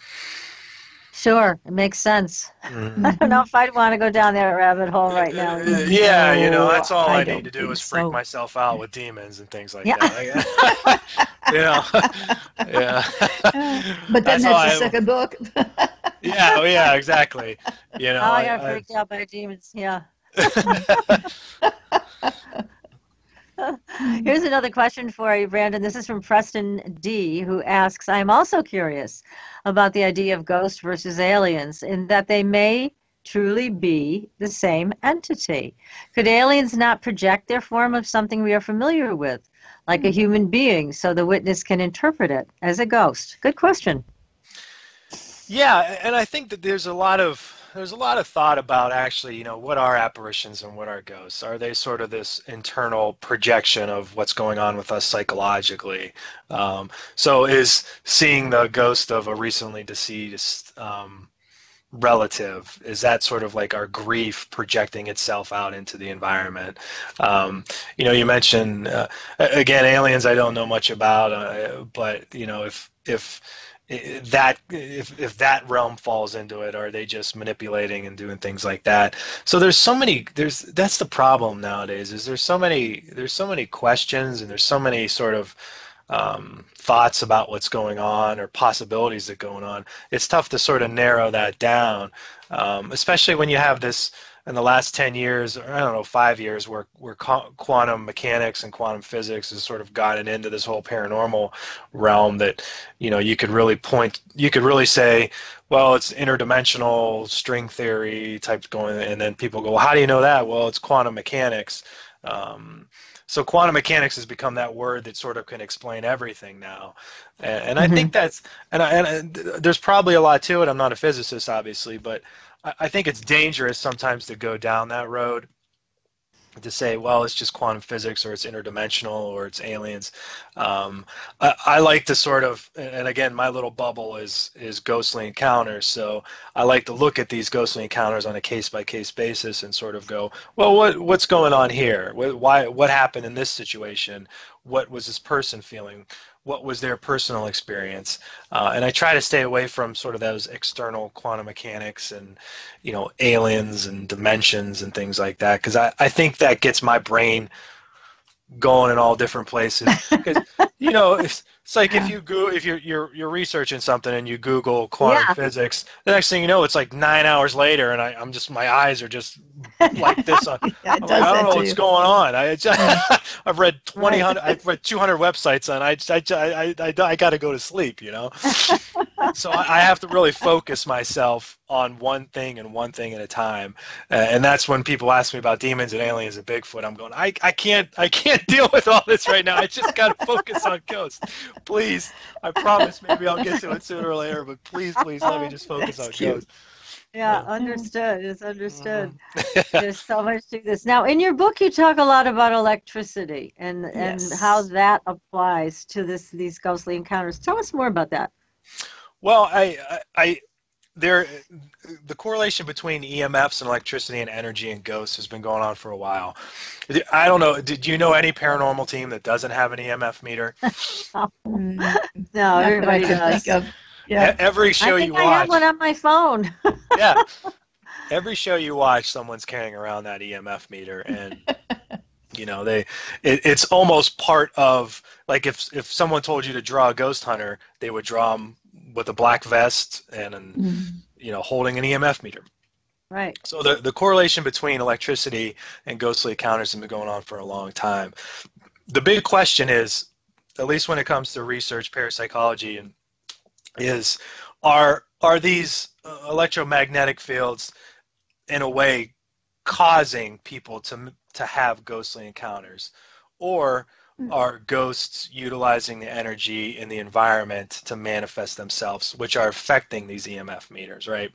Sure, it makes sense. I don't know if I'd want to go down that rabbit hole right now. Yeah, that's all I need to do is freak myself out with demons and things like that. Yeah. But then that's the second book. Yeah, exactly. I got freaked out by demons. Yeah. Here's another question for you, Brandon. This is from Preston D, who asks, I'm also curious about the idea of ghosts versus aliens, in that they may truly be the same entity. Could aliens not project their form of something we are familiar with, like a human being, so the witness can interpret it as a ghost? Good question. Yeah, and I think that there's a lot of thought about actually, what are apparitions and what are ghosts? Are they sort of this internal projection of what's going on with us psychologically? So is seeing the ghost of a recently deceased relative, is that sort of like our grief projecting itself out into the environment? You mentioned, again, aliens I don't know much about, but, if that realm falls into it, are they just manipulating and doing things like that? So that's the problem nowadays, is there's so many questions, and there's so many sort of thoughts about what's going on or possibilities that are going on. It's tough to sort of narrow that down, especially when you have this in the last 10 years, or I don't know, 5 years, where quantum mechanics and quantum physics has sort of gotten into this whole paranormal realm that, you could really say, well, it's interdimensional string theory type going, and then people go, well, how do you know that? Well, it's quantum mechanics. So quantum mechanics has become that word that sort of can explain everything now, and I think that's and there's probably a lot to it. I'm not a physicist, obviously, but I think it's dangerous sometimes to go down that road, to say, well, it's just quantum physics, or it's interdimensional, or it's aliens. I like to sort of, and again, my little bubble is ghostly encounters. So I like to look at these ghostly encounters on a case-by-case basis and sort of go, well, what's going on here? What happened in this situation? What was this person feeling? What was their personal experience? And I try to stay away from sort of those external quantum mechanics and, aliens and dimensions and things like that, because I think that gets my brain going in all different places. Because, it's like if you're researching something and you Google quantum physics, the next thing you know, it's like 9 hours later, and I'm just, my eyes are just like this. I don't know what's going on. I've read 200 websites, and I got to go to sleep. So I have to really focus myself on one thing and one thing at a time. And that's when people ask me about demons and aliens and Bigfoot. I'm going, I can't deal with all this right now. I just got to focus on ghosts. Please, I promise maybe I'll get to it sooner or later, but please let me just focus on ghosts. Yeah, understood. It's understood. There's so much to this. Now, in your book, you talk a lot about electricity and how that applies to these ghostly encounters. Tell us more about that. Well, the correlation between EMFs and electricity and energy and ghosts has been going on for a while. I don't know. Did you know any paranormal team that doesn't have an EMF meter? No, everybody does. Yeah. Every show you watch. I have one on my phone. Yeah. Every show you watch, someone's carrying around that EMF meter, and it's almost part of, like, if someone told you to draw a ghost hunter, they would draw them with a black vest and holding an EMF meter. Right. So the correlation between electricity and ghostly encounters has been going on for a long time. The big question is, at least when it comes to research parapsychology, are these electromagnetic fields in a way causing people to have ghostly encounters, or are ghosts utilizing the energy in the environment to manifest themselves, which are affecting these EMF meters, right?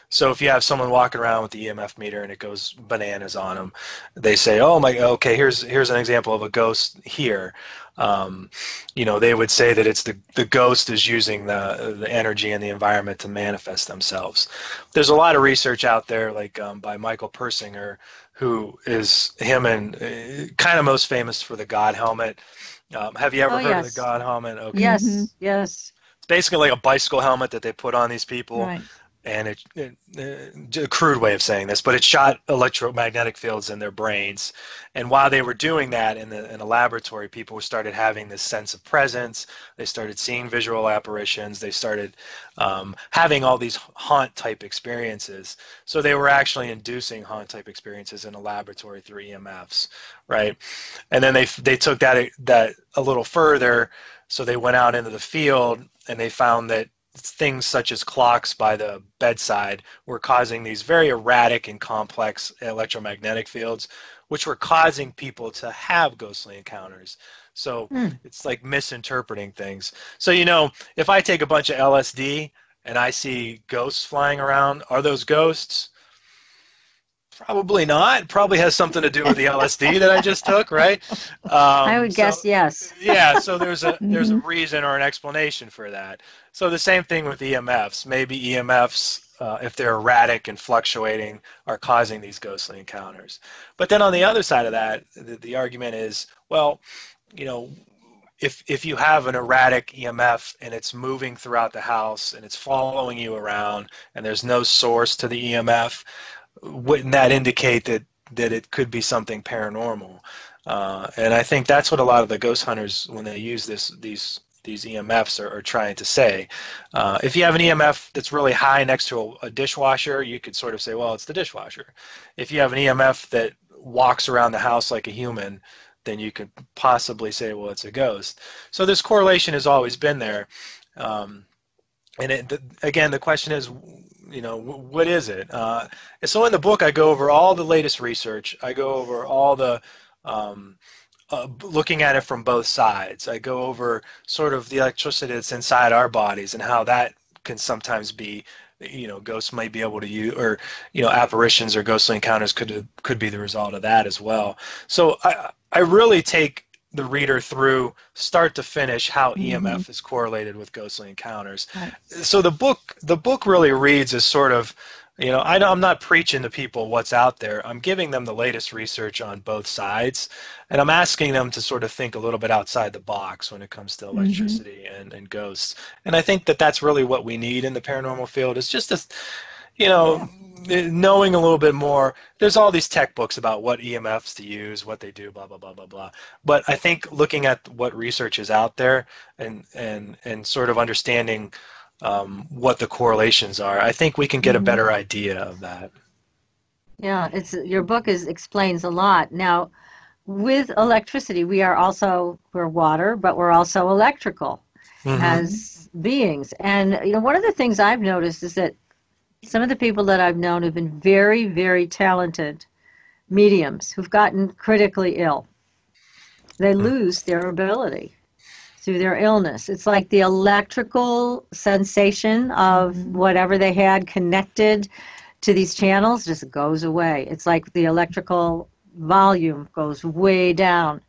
So if you have someone walking around with the EMF meter and it goes bananas on them, they say, oh my, okay, here's an example of a ghost here. They would say that it's the ghost is using the energy in the environment to manifest themselves. There's a lot of research out there, like by Michael Persinger, who is kind of most famous for the God helmet. Have you ever heard of the God helmet? Okay. Yes, yes. It's basically like a bicycle helmet that they put on these people. Right. And a crude way of saying this, but it shot electromagnetic fields in their brains. And while they were doing that in a laboratory, people started having this sense of presence. They started seeing visual apparitions. They started having all these haunt-type experiences. So they were actually inducing haunt-type experiences in a laboratory through EMFs, right? And then they took that a little further. So they went out into the field and they found that things such as clocks by the bedside were causing these very erratic and complex electromagnetic fields, which were causing people to have ghostly encounters. So it's like misinterpreting things. So, if I take a bunch of LSD and I see ghosts flying around, are those ghosts? Probably not. It probably has something to do with the LSD that I just took, right? I would guess yes. Yeah, so there's a reason or an explanation for that. So the same thing with EMFs. Maybe EMFs, if they're erratic and fluctuating, are causing these ghostly encounters. But then on the other side of that, the argument is, well, if you have an erratic EMF and it's moving throughout the house and it's following you around and there's no source to the EMF, wouldn't that indicate that it could be something paranormal? And I think that's what a lot of the ghost hunters, when they use these these EMFs are trying to say. If you have an EMF that's really high next to a dishwasher, you could sort of say, well, it's the dishwasher. If you have an EMF that walks around the house like a human, then you could possibly say, well, it's a ghost. So this correlation has always been there. Again, the question is, what is it? So in the book, I go over all the latest research. I go over all the looking at it from both sides. I go over sort of the electricity that's inside our bodies and how that can sometimes be, ghosts might be able to use, or apparitions or ghostly encounters could be the result of that as well. So I really take the reader through start to finish how EMF is correlated with ghostly encounters. Right. So the book really reads as sort of, I'm not preaching to people what's out there. I'm giving them the latest research on both sides, and I'm asking them to sort of think a little bit outside the box when it comes to electricity and ghosts. And I think that that's really what we need in the paranormal field, is just this, knowing a little bit more. There's all these tech books about what EMFs to use, what they do, blah, blah, blah, blah, blah. But I think looking at what research is out there and sort of understanding what the correlations are, I think we can get a better idea of that. Yeah, your book explains a lot. Now, with electricity, we're water, but we're also electrical as beings. And one of the things I've noticed is that some of the people that I've known have been very, very talented mediums who've gotten critically ill. They lose their ability through their illness. It's like the electrical sensation of whatever they had connected to these channels just goes away. It's like the electrical volume goes way down,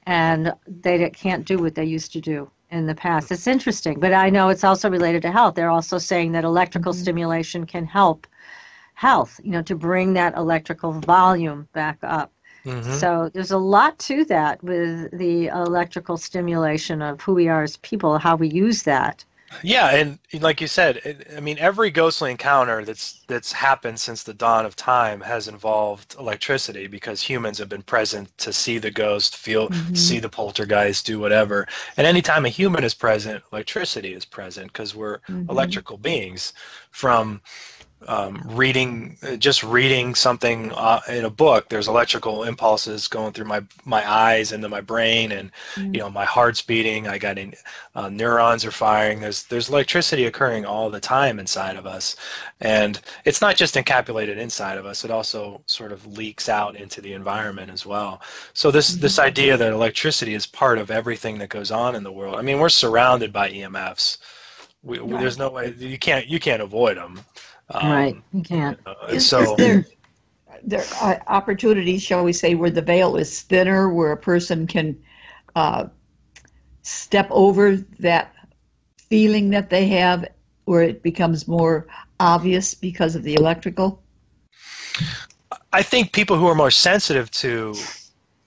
and they can't do what they used to do in the past. It's interesting, but I know it's also related to health. They're also saying that electrical stimulation can help health, to bring that electrical volume back up. So there's a lot to that with the electrical stimulation of who we are as people, how we use that. Yeah, and like you said, every ghostly encounter that's happened since the dawn of time has involved electricity, because humans have been present to see the ghost, see the poltergeist, do whatever. And anytime a human is present, electricity is present, because we're electrical beings. From reading something in a book, there's electrical impulses going through my eyes into my brain, and my heart's beating. I got neurons are firing. There's electricity occurring all the time inside of us, and it's not just encapsulated inside of us. It also sort of leaks out into the environment as well. So this idea that electricity is part of everything that goes on in the world. We're surrounded by EMFs. There's no way you can't avoid them. Right, you can't. Is there are opportunities, shall we say, where the veil is thinner, where a person can step over that feeling that they have, where it becomes more obvious because of the electrical? I think people who are more sensitive to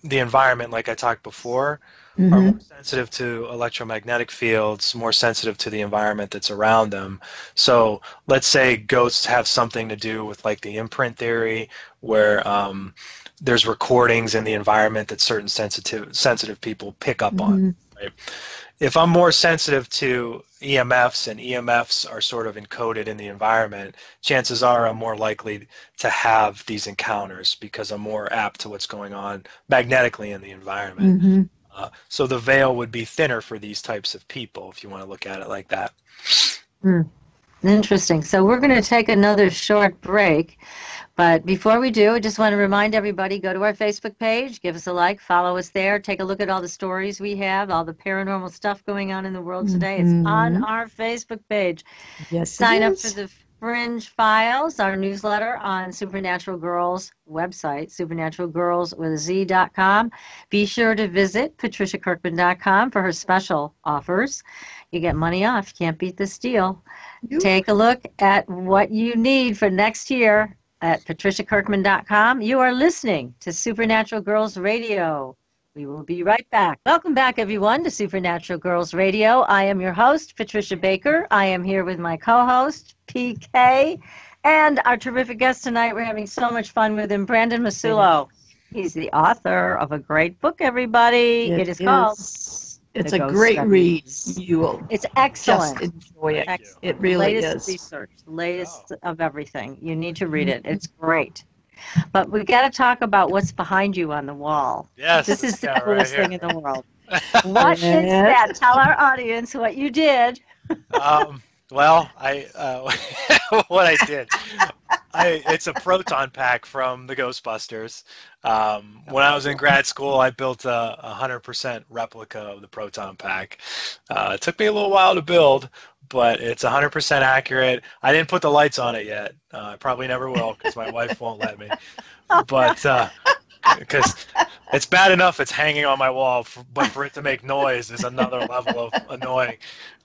the environment, like I talked before, are more sensitive to electromagnetic fields, more sensitive to the environment that's around them. So let's say ghosts have something to do with like the imprint theory, where there's recordings in the environment that certain sensitive people pick up on. Right? If I'm more sensitive to EMFs, and EMFs are sort of encoded in the environment, chances are I'm more likely to have these encounters, because I'm more apt to what's going on magnetically in the environment. So the veil would be thinner for these types of people, if you want to look at it like that. Interesting. So we're going to take another short break. But before we do, I just want to remind everybody, go to our Facebook page, give us a like, follow us there, take a look at all the stories we have, all the paranormal stuff going on in the world today. It's on our Facebook page. Yes, sign up for the Fringe Files, our newsletter on Supernatural Girlz website, supernaturalgirls.com. Be sure to visit patriciakirkman.com for her special offers. You get money off. You can't beat this deal. Take a look at what you need for next year at patriciakirkman.com. You are listening to Supernatural Girlz Radio. We will be right back. Welcome back, everyone, to Supernatural Girlz Radio. I am your host, Patricia Baker. I am here with my co-host, PK, and our terrific guest tonight. We're having so much fun with him, Brandon Massullo. He's the author of a great book, everybody. It is called It's The a Ghost great read. Studies. You will It's just excellent. enjoy it. Excellent. It really Latest is. research, latest of everything. You need to read it. It's great. But we got to talk about what's behind you on the wall. Yes, This this is the guy right coolest here. thing in the world. What is that? Tell our audience what you did. Well, what I did, it's a proton pack from the Ghostbusters. When I was in grad school, I built a 100% replica of the proton pack. It took me a little while to build, but it's 100% accurate. I didn't put the lights on it yet. I probably never will because my wife won't let me. But because it's bad enough it's hanging on my wall, but for it to make noise is another level of annoying.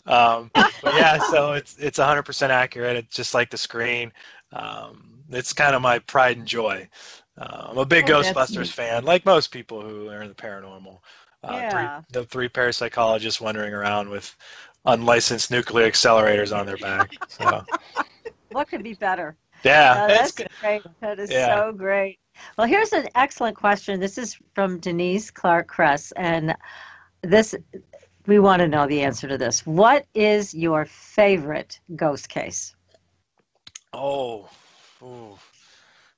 But yeah, so it's 100% accurate. It's just like the screen. It's kind of my pride and joy. I'm a big Ghostbusters fan, like most people who are in the paranormal. The three parapsychologists wandering around with unlicensed nuclear accelerators on their back. So. What could be better? Yeah, that's great. That is so great. Well, here's an excellent question. This is from Denise Clark Kress, and we want to know the answer to this. What is your favorite ghost case? Oh,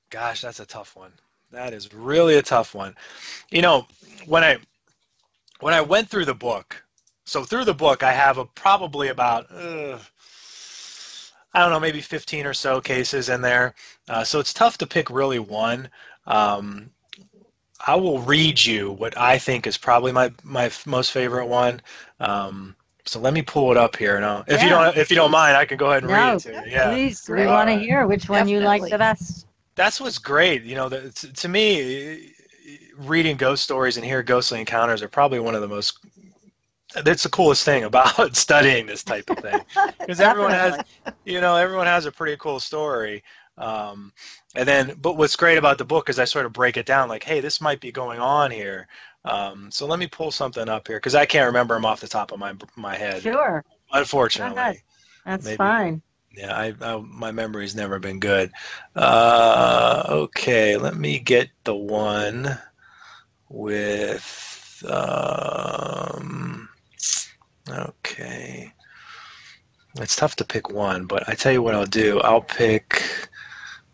gosh, that's a tough one. That is really a tough one. You know, when I went through the book, I have probably about I don't know, maybe 15 or so cases in there. So it's tough to pick really one. I will read you what I think is probably my most favorite one. So let me pull it up here. Now, if you don't mind, I can go ahead and read it to you. Yeah, please. We want to hear which one you like the best. That's what's great. You know, to me, reading ghost stories and hearing ghostly encounters are probably one of the most. That's the coolest thing about studying this type of thing, because everyone has a pretty cool story. But what's great about the book is I sort of break it down like, hey, this might be going on here. So let me pull something up here because I can't remember them off the top of my head. Sure. Unfortunately. That's fine. Yeah, my memory's never been good. Okay, let me get the one with. Okay. It's tough to pick one, but I tell you what I'll do. I'll pick.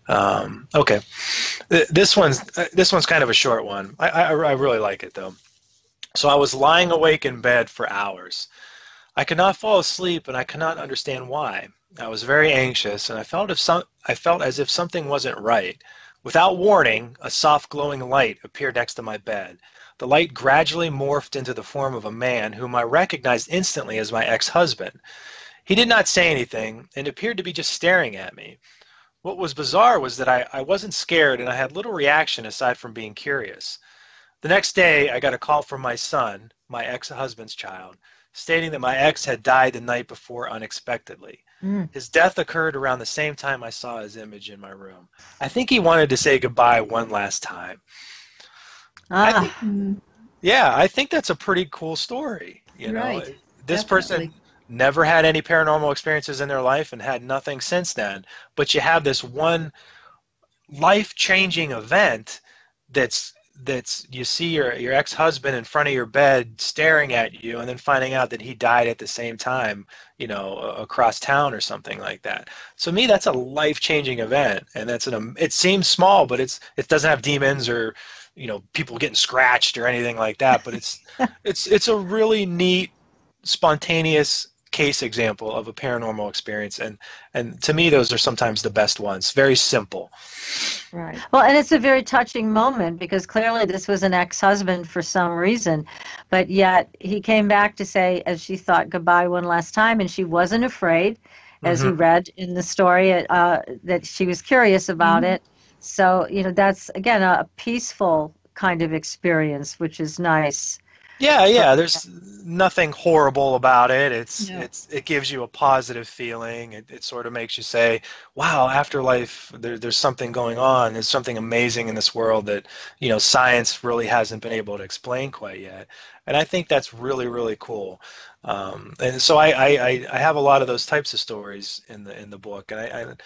Okay, this one's kind of a short one. I really like it though. So I was lying awake in bed for hours. I could not fall asleep, and I could not understand why. I was very anxious, and I felt as if something wasn't right. Without warning, a soft glowing light appeared next to my bed. The light gradually morphed into the form of a man whom I recognized instantly as my ex-husband. He did not say anything and appeared to be just staring at me. What was bizarre was that I wasn't scared and I had little reaction aside from being curious. The next day, I got a call from my son, my ex-husband's child, stating that my ex had died the night before unexpectedly. His death occurred around the same time I saw his image in my room. I think he wanted to say goodbye one last time. I think that's a pretty cool story. You know, right. This Definitely. person never had any paranormal experiences in their life and had nothing since then. But you have this one life-changing event that's you see your ex-husband in front of your bed staring at you, and then finding out that he died at the same time, you know, across town or something like that. So to me, that's a life-changing event, and it seems small, but it doesn't have demons or, you know, people getting scratched or anything like that. But it's a really neat, spontaneous case example of a paranormal experience, and to me those are sometimes the best ones. Very simple. Right. Well, and it's a very touching moment because clearly this was an ex-husband for some reason, but yet he came back to say, as she thought, goodbye one last time, and she wasn't afraid, as you read in the story, that she was curious about it. So, you know, that's again a peaceful kind of experience, which is nice. Yeah. There's nothing horrible about it. It gives you a positive feeling. It sort of makes you say, "Wow, afterlife. There's something going on. There's something amazing in this world that, you know, science really hasn't been able to explain quite yet." And I think that's really, really cool. And so I have a lot of those types of stories in the book, and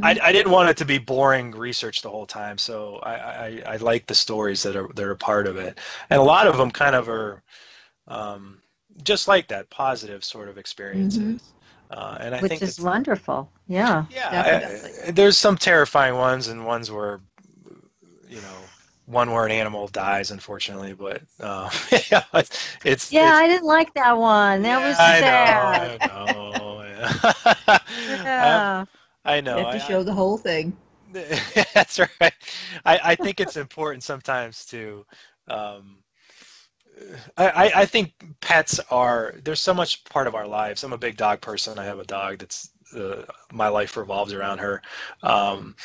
I didn't want it to be boring research the whole time, so I like the stories that are part of it, and a lot of them kind of are, just like that, positive sort of experiences. And I Which think is wonderful. Yeah. there's some terrifying ones, and ones where, one where an animal dies, unfortunately, but it's I didn't like that one. That was sad. I know. Yeah. I know. You have to show the whole thing. That's right. I think it's important sometimes to. I think pets they're so much part of our lives. I'm a big dog person. I have a dog that's my life revolves around her, and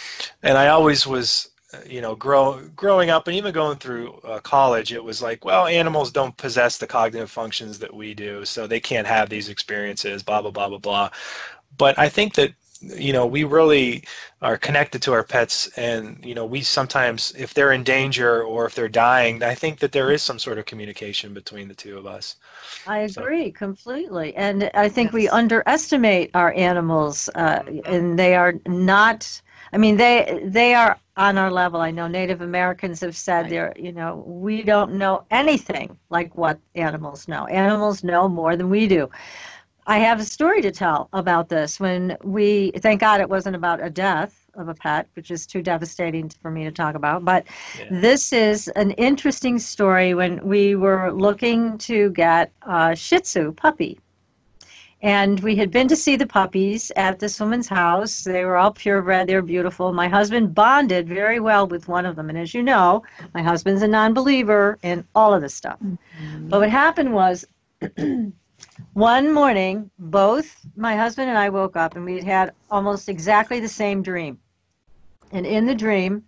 I always was. Growing up and even going through college, it was like, well, animals don't possess the cognitive functions that we do, so they can't have these experiences, blah, blah, blah, blah, blah. But I think that, we really are connected to our pets, and, we sometimes, if they're in danger or if they're dying, I think that there is some sort of communication between the two of us. I agree completely. And I think we underestimate our animals, and they are not, they are on our level. I know Native Americans have said we don't know anything like what animals know. Animals know more than we do. I have a story to tell about this. Thank God it wasn't about a death of a pet, which is too devastating for me to talk about. But this is an interesting story when we were looking to get a Shih Tzu puppy. And we had been to see the puppies at this woman's house. They were all purebred. They were beautiful. My husband bonded very well with one of them. And as you know, my husband's a non-believer in all of this stuff. But what happened was one morning, both my husband and I woke up, and we had almost exactly the same dream. And in the dream,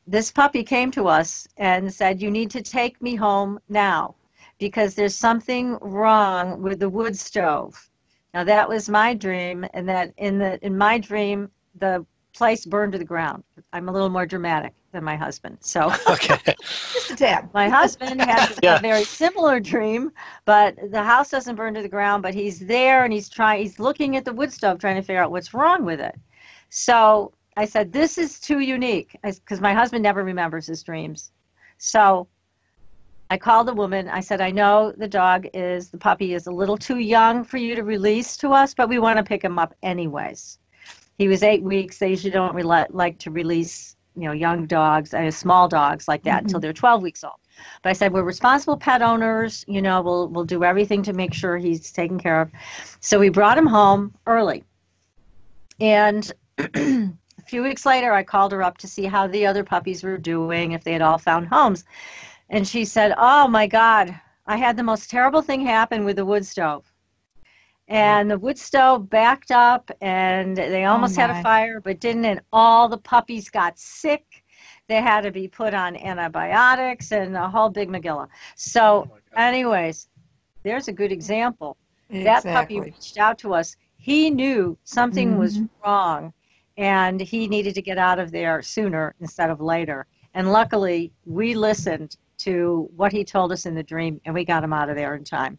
this puppy came to us and said, "You need to take me home now, because there's something wrong with the wood stove." Now that was my dream, and that in my dream the place burned to the ground. I'm a little more dramatic than my husband, so just a tad. My husband had a very similar dream, but the house doesn't burn to the ground. But he's there and he's looking at the wood stove, trying to figure out what's wrong with it. So I said, "This is too unique," because my husband never remembers his dreams. So I called the woman. I said, "I know the puppy is a little too young for you to release to us, but we want to pick him up anyways." He was 8 weeks. They usually don't like to release, young dogs, small dogs like that until they're 12 weeks old. But I said, "We're responsible pet owners. We'll do everything to make sure he's taken care of." So we brought him home early. And a few weeks later, I called her up to see how the other puppies were doing, if they had all found homes. And she said, "Oh, my God, I had the most terrible thing happen with the wood stove. And the wood stove backed up, and they almost had a fire, but didn't. And all the puppies got sick. They had to be put on antibiotics and a whole big Megillah." So anyways, there's a good example. Exactly. That puppy reached out to us. He knew something was wrong, and he needed to get out of there sooner instead of later. And luckily, we listened to what he told us in the dream, and we got him out of there in time.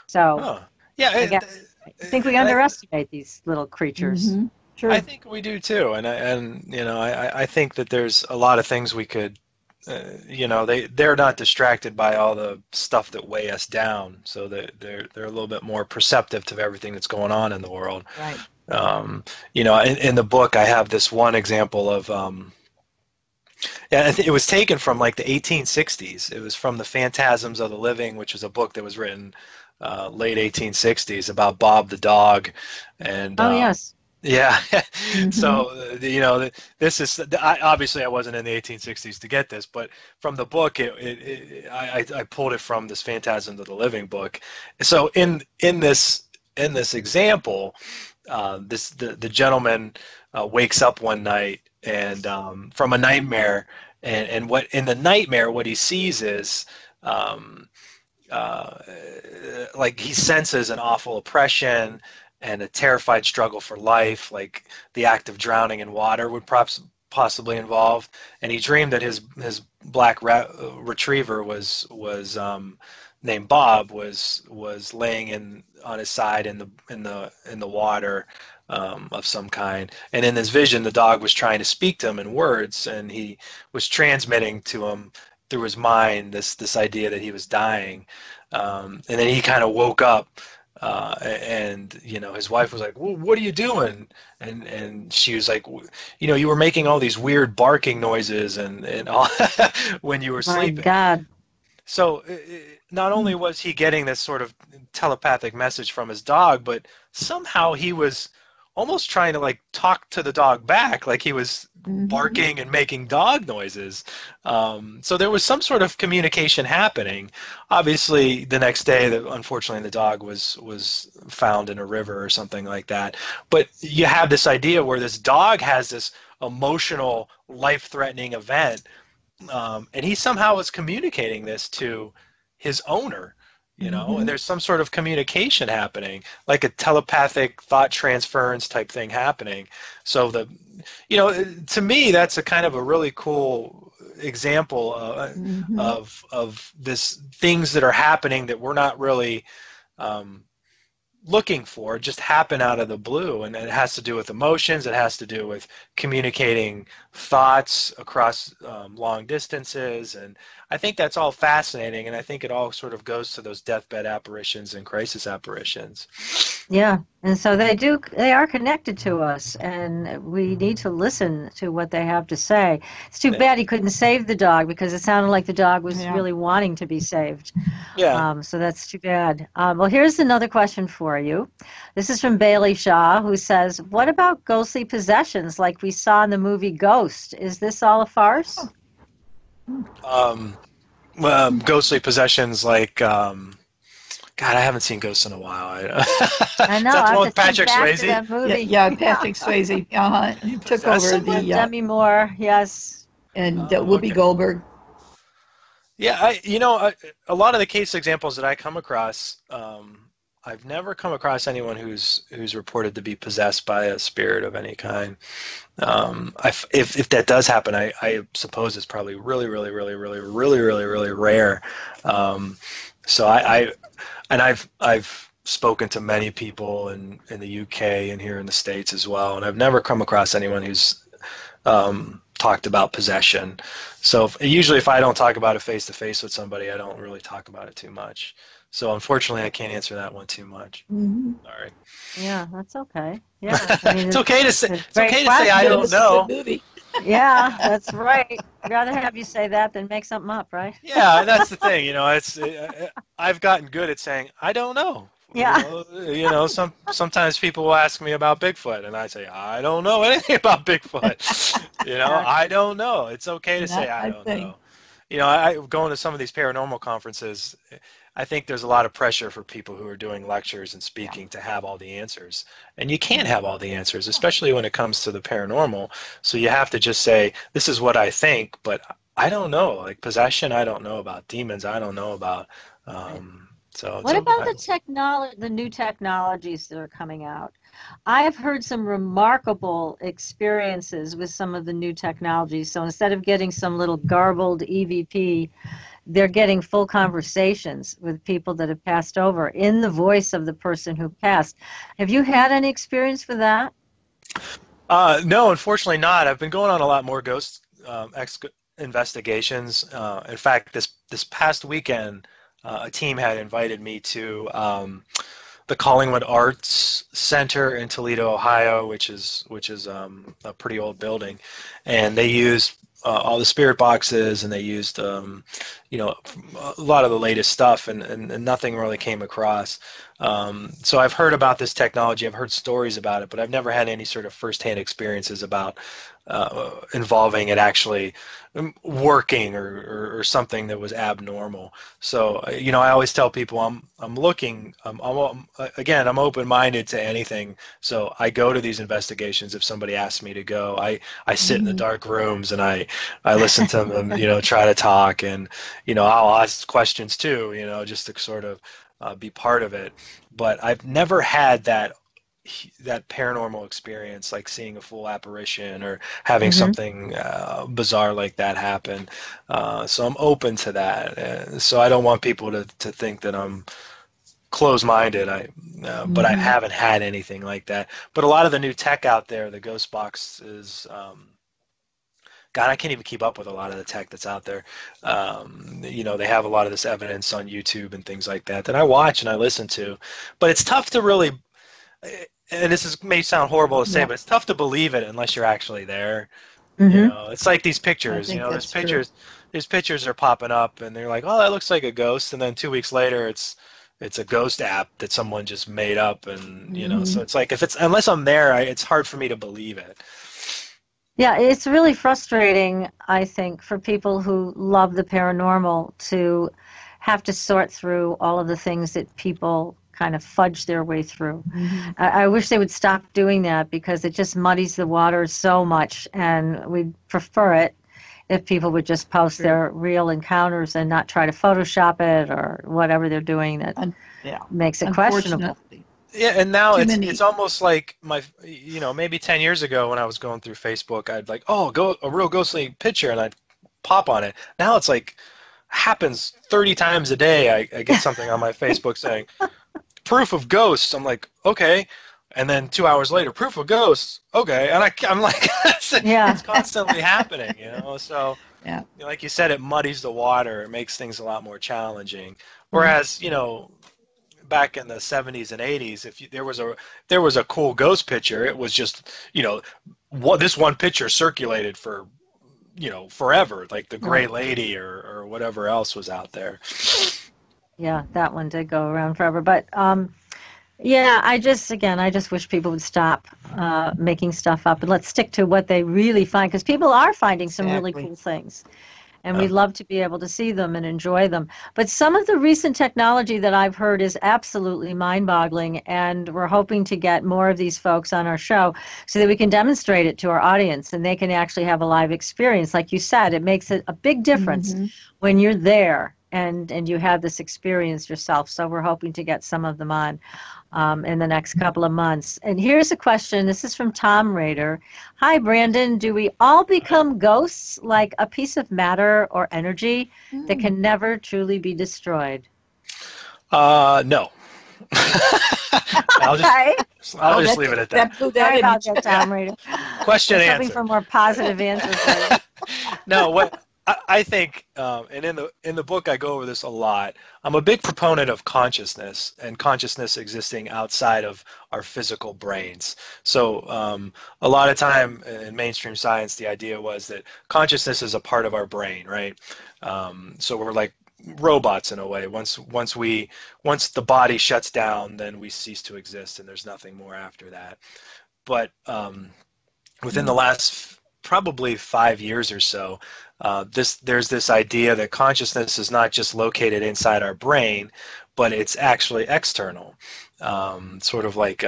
So I think we underestimate these little creatures. Sure. I think we do too, and I think that there's a lot of things we could, they're not distracted by all the stuff that weigh us down, so they're a little bit more perceptive to everything that's going on in the world. Right. In the book, I have this one example of. It was taken from like the 1860s. It was from The Phantasms of the Living, which was a book that was written late 1860s about Bob the dog. And yes. Yeah. So, this is, obviously I wasn't in the 1860s to get this, but from the book, I pulled it from this Phantasms of the Living book. So in this example, the gentleman wakes up one night and from a nightmare, and what in the nightmare what he sees is like he senses an awful oppression and a terrified struggle for life, like the act of drowning in water would possibly involve. And he dreamed that his black retriever was named Bob was laying on his side in the water of some kind. And in this vision, the dog was trying to speak to him in words, and he was transmitting to him through his mind this idea that he was dying, and then he kind of woke up. And his wife was like, well, "What are you doing?" And she was like, "You were making all these weird barking noises and all when you were sleeping." My God. So not only was he getting this sort of telepathic message from his dog, but somehow he was almost trying to like talk to the dog back, like he was barking and making dog noises. So there was some sort of communication happening. Obviously, the next day, unfortunately, the dog was found in a river or something like that. But you have this idea where this dog has this emotional, life-threatening event, and he somehow was communicating this to his owner. And there's some sort of communication happening, like a telepathic thought transference type thing happening. So to me, that's a kind of a really cool example of this things that are happening that we're not really looking for, just happen out of the blue. And it has to do with emotions. It has to do with communicating thoughts across long distances. And I think that's all fascinating. And I think it all sort of goes to those deathbed apparitions and crisis apparitions. Yeah. And so they are connected to us, and we need to listen to what they have to say. It's too bad he couldn't save the dog, because it sounded like the dog was really wanting to be saved. Yeah. So that's too bad. Well, here's another question for you. This is from Bailey Shaw, who says, what about ghostly possessions like we saw in the movie Ghost? Is this all a farce? Ghostly possessions like... God, I haven't seen Ghosts in a while. I know. That's I one with Patrick Swayze. Patrick Swayze. He took over the Demi Moore, yes, and Whoopi Goldberg. Yeah, a lot of the case examples that I come across, I've never come across anyone who's reported to be possessed by a spirit of any kind. If that does happen, I suppose it's probably really, really, really, really, really, really, really rare. So I've spoken to many people in the UK and here in the States as well, and I've never come across anyone who's talked about possession. So usually if I don't talk about it face to face with somebody, I don't really talk about it too much. So unfortunately, I can't answer that one too much. Sorry. Yeah, that's okay. Yeah, I mean, it's okay to say. It's okay to say I don't know. Yeah, that's right. I'd rather have you say that than make something up, right? Yeah, that's the thing. I've gotten good at saying I don't know. Yeah. Sometimes people will ask me about Bigfoot, and I say I don't know anything about Bigfoot. I don't know. It's okay to say I don't know. I going to some of these paranormal conferences. I think there's a lot of pressure for people who are doing lectures and speaking to have all the answers. And you can't have all the answers, especially when it comes to the paranormal. So you have to just say, this is what I think, but I don't know. Like possession, I don't know about. Demons, I don't know about. What about the new technologies that are coming out? I have heard some remarkable experiences with some of the new technologies. So instead of getting some little garbled EVP, they're getting full conversations with people that have passed over in the voice of the person who passed. Have you had any experience with that? No, unfortunately not. I've been going on a lot more ghost investigations. In fact, this past weekend, a team had invited me to the Collingwood Arts Center in Toledo, Ohio, which is a pretty old building, and they used all the spirit boxes, and they used a lot of the latest stuff, and nothing really came across. So I've heard about this technology, I've heard stories about it, but I've never had any sort of firsthand experiences about involving it actually working or something that was abnormal. So I always tell people I'm open-minded to anything. So I go to these investigations if somebody asks me to go. I sit in the dark rooms and I listen to them try to talk, and I'll ask questions too, just to sort of be part of it. But I've never had that paranormal experience, like seeing a full apparition or having something bizarre like that happen. So I'm open to that. So I don't want people to think that I'm closed-minded. But I haven't had anything like that. But a lot of the new tech out there, the ghost boxes, God, I can't even keep up with a lot of the tech that's out there. You know, they have a lot of this evidence on YouTube and things like that I watch and I listen to, but it's tough to really, and may sound horrible to say, but it's tough to believe it unless you're actually there. Mm-hmm. You know, it's like these pictures, you know, there's pictures are popping up and they're like, oh, that looks like a ghost. And then 2 weeks later, it's a ghost app that someone just made up. And, you know, so it's like, unless I'm there, it's hard for me to believe it. Yeah, it's really frustrating, I think, for people who love the paranormal to have to sort through all of the things that people kind of fudge their way through. I wish they would stop doing that because it just muddies the water so much, and we'd prefer it if people would just post their real encounters and not try to Photoshop it or whatever they're doing that makes it questionable. Yeah, and now it's almost like you know, maybe 10 years ago when I was going through Facebook, I'd like, a real ghostly picture, and I'd pop on it. Now it's like happens 30 times a day. I get something on my Facebook saying, proof of ghosts. I'm like, okay. And then 2 hours later, proof of ghosts. Okay. And I'm like, it's constantly happening, you know? So, like you said, it muddies the water. It makes things a lot more challenging. Whereas, you know, back in the 70s and 80s, if there was a cool ghost picture, it was just, you know, this one picture circulated for, you know, forever, like the Gray Lady or whatever else was out there. Yeah, that one did go around forever. But I just wish people would stop making stuff up and let's stick to what they really find, because people are finding some really cool things. And we'd love to be able to see them and enjoy them. But some of the recent technology that I've heard is absolutely mind-boggling, and we're hoping to get more of these folks on our show so that we can demonstrate it to our audience and they can actually have a live experience. Like you said, it makes a big difference when you're there and you have this experience yourself. So we're hoping to get some of them on in the next couple of months. And here's a question. This is from Tom Rader. Hi, Brandon. Do we all become ghosts, like a piece of matter or energy that can never truly be destroyed? No. I'll just leave it at that. Sorry about that, Tom Rader. Question answered. Hoping for more positive answers. No, what I think, and in the book I go over this a lot. I'm a big proponent of consciousness and consciousness existing outside of our physical brains. So a lot of time in mainstream science, the idea was that consciousness is a part of our brain, right? So we're like robots in a way. Once the body shuts down, then we cease to exist, and there's nothing more after that. But within the last probably 5 years or so, there's this idea that consciousness is not just located inside our brain, but it's actually external. Sort of like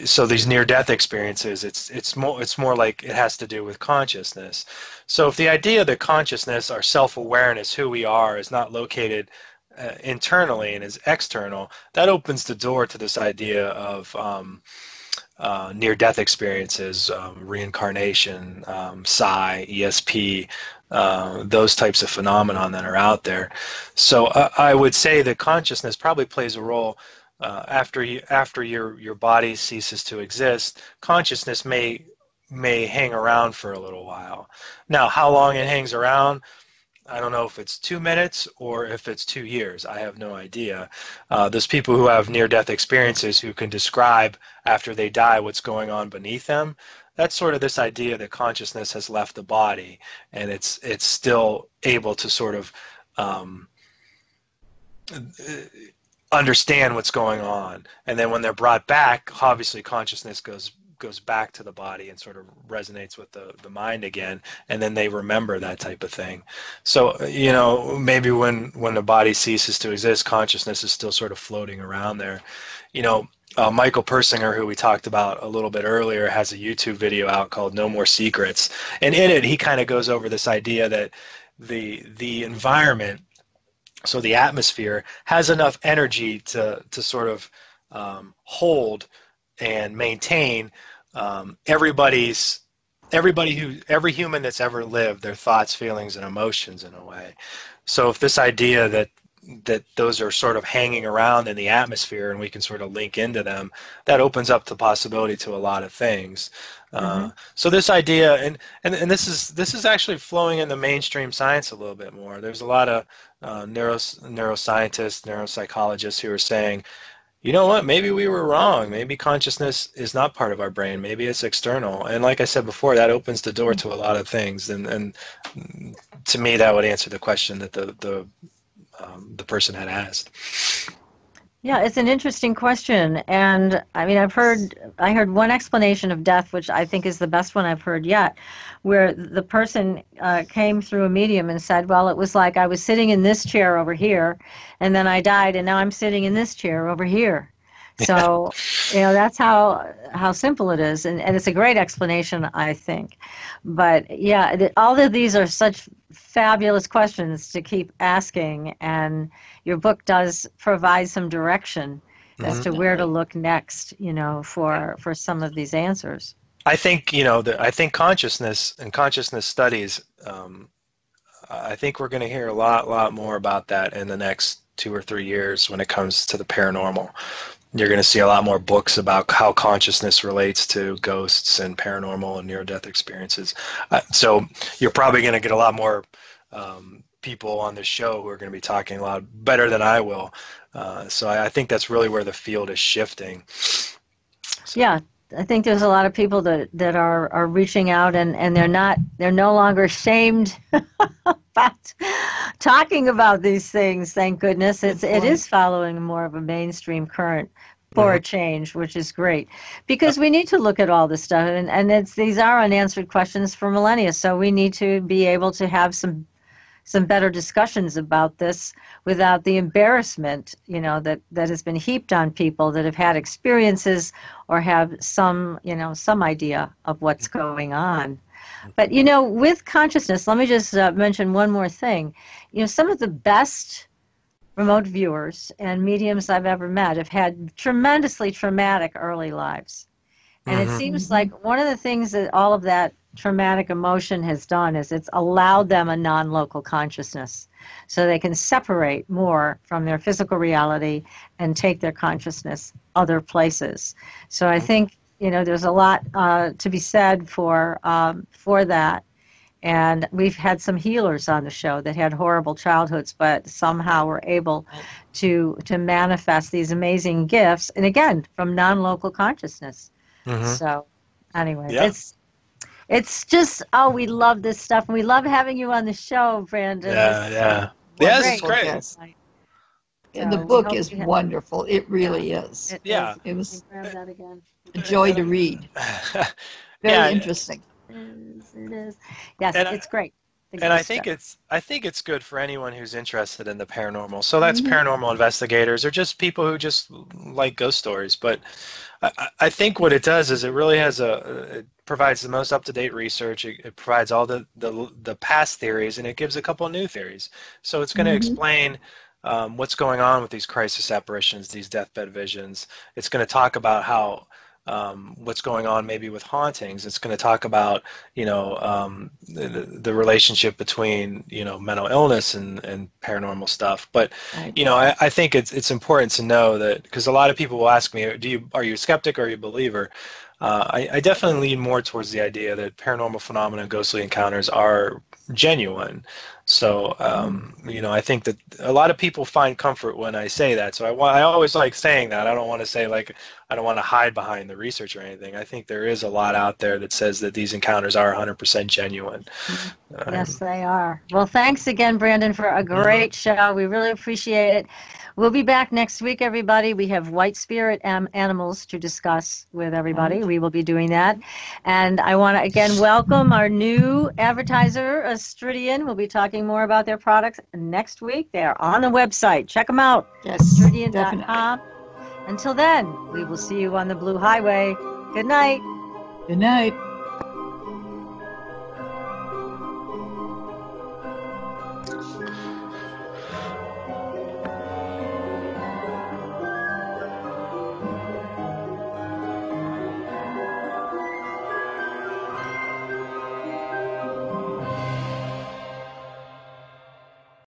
so these near-death experiences, it's more like it has to do with consciousness. So if the idea that consciousness, our self-awareness, who we are, is not located internally and is external, that opens the door to this idea of near-death experiences, reincarnation, psi, ESP, those types of phenomenon that are out there. So I would say that consciousness probably plays a role after your body ceases to exist. Consciousness may hang around for a little while. Now, how long it hangs around, I don't know if it's 2 minutes or if it's 2 years. I have no idea. There's people who have near-death experiences who can describe after they die what's going on beneath them. That's sort of this idea that consciousness has left the body and it's still able to sort of understand what's going on. And then when they're brought back, obviously consciousness goes back to the body and sort of resonates with the mind again, and then they remember that type of thing. So, you know, maybe when the body ceases to exist, consciousness is still sort of floating around there. You know, Michael Persinger, who we talked about a little bit earlier, has a YouTube video out called No More Secrets, and in it he kind of goes over this idea that the environment, so the atmosphere, has enough energy to sort of hold and maintain every human that's ever lived, their thoughts, feelings, and emotions in a way. So if this idea that that those are sort of hanging around in the atmosphere and we can sort of link into them, that opens up the possibility to a lot of things. So this idea, and this is actually flowing in the mainstream science a little bit more. There's a lot of neuroscientists, neuropsychologists who are saying, you know what, maybe we were wrong. Maybe consciousness is not part of our brain. Maybe it's external. And like I said before, that opens the door to a lot of things. And to me, that would answer the question that the person had asked. Yeah, it's an interesting question, and I mean, I heard one explanation of death, which I think is the best one I've heard yet, where the person came through a medium and said, well, it was like I was sitting in this chair over here, and then I died, and now I'm sitting in this chair over here. So, that's how simple it is, and it's a great explanation, I think. But yeah, all of these are such fabulous questions to keep asking, and your book does provide some direction as to where to look next, for some of these answers. I think, I think consciousness and consciousness studies, I think we're going to hear a lot more about that in the next 2 or 3 years when it comes to the paranormal. You're going to see a lot more books about how consciousness relates to ghosts and paranormal and near-death experiences. So you're probably going to get a lot more people on this show who are going to be talking a lot better than I will. So I think that's really where the field is shifting. Yeah, I think there's a lot of people that are reaching out, and they're no longer ashamed about talking about these things. Thank goodness. It is following more of a mainstream current for a change, which is great, because we need to look at all this stuff, and these are unanswered questions for millennia. So we need to be able to have some better discussions about this without the embarrassment, that has been heaped on people that have had experiences or have some idea of what's going on. But, with consciousness, let me just mention one more thing. Some of the best remote viewers and mediums I've ever met have had tremendously traumatic early lives. And it seems like one of the things that all of that traumatic emotion has done is it's allowed them a non-local consciousness, so they can separate more from their physical reality and take their consciousness other places. So I think there's a lot to be said for that. And we've had some healers on the show that had horrible childhoods, but somehow were able to manifest these amazing gifts, and again, from non-local consciousness. So anyway, it's just, we love this stuff, and we love having you on the show, Brandon. Yes, it's great. And the book is wonderful. It really is. It was a joy to read. Very interesting. It is. Yes, it's great. And I think it's good for anyone who's interested in the paranormal. So that's paranormal investigators, or just people who just like ghost stories. But I think what it does is it really it provides the most up-to-date research. It provides all the past theories, and it gives a couple of new theories. So it's going to explain what's going on with these crisis apparitions, these deathbed visions. It's going to talk about how what's going on maybe with hauntings. It's going to talk about the relationship between mental illness and paranormal stuff. But I think it's important to know that, because a lot of people will ask me, are you a skeptic or are you a believer? I definitely lean more towards the idea that paranormal phenomena, ghostly encounters, are genuine. So, I think that a lot of people find comfort when I say that. So I always like saying that. I don't want to say, I don't want to hide behind the research or anything. I think there is a lot out there that says that these encounters are 100% genuine. Yes, they are. Well, thanks again, Brandon, for a great show. We really appreciate it. We'll be back next week, everybody. We have white spirit animals to discuss with everybody. We will be doing that. And I want to again welcome our new advertiser, Astridian. We'll be talking more about their products next week. They are on the website. Check them out. Yes, Astridian.com. Until then, we will see you on the Blue Highway. Good night. Good night.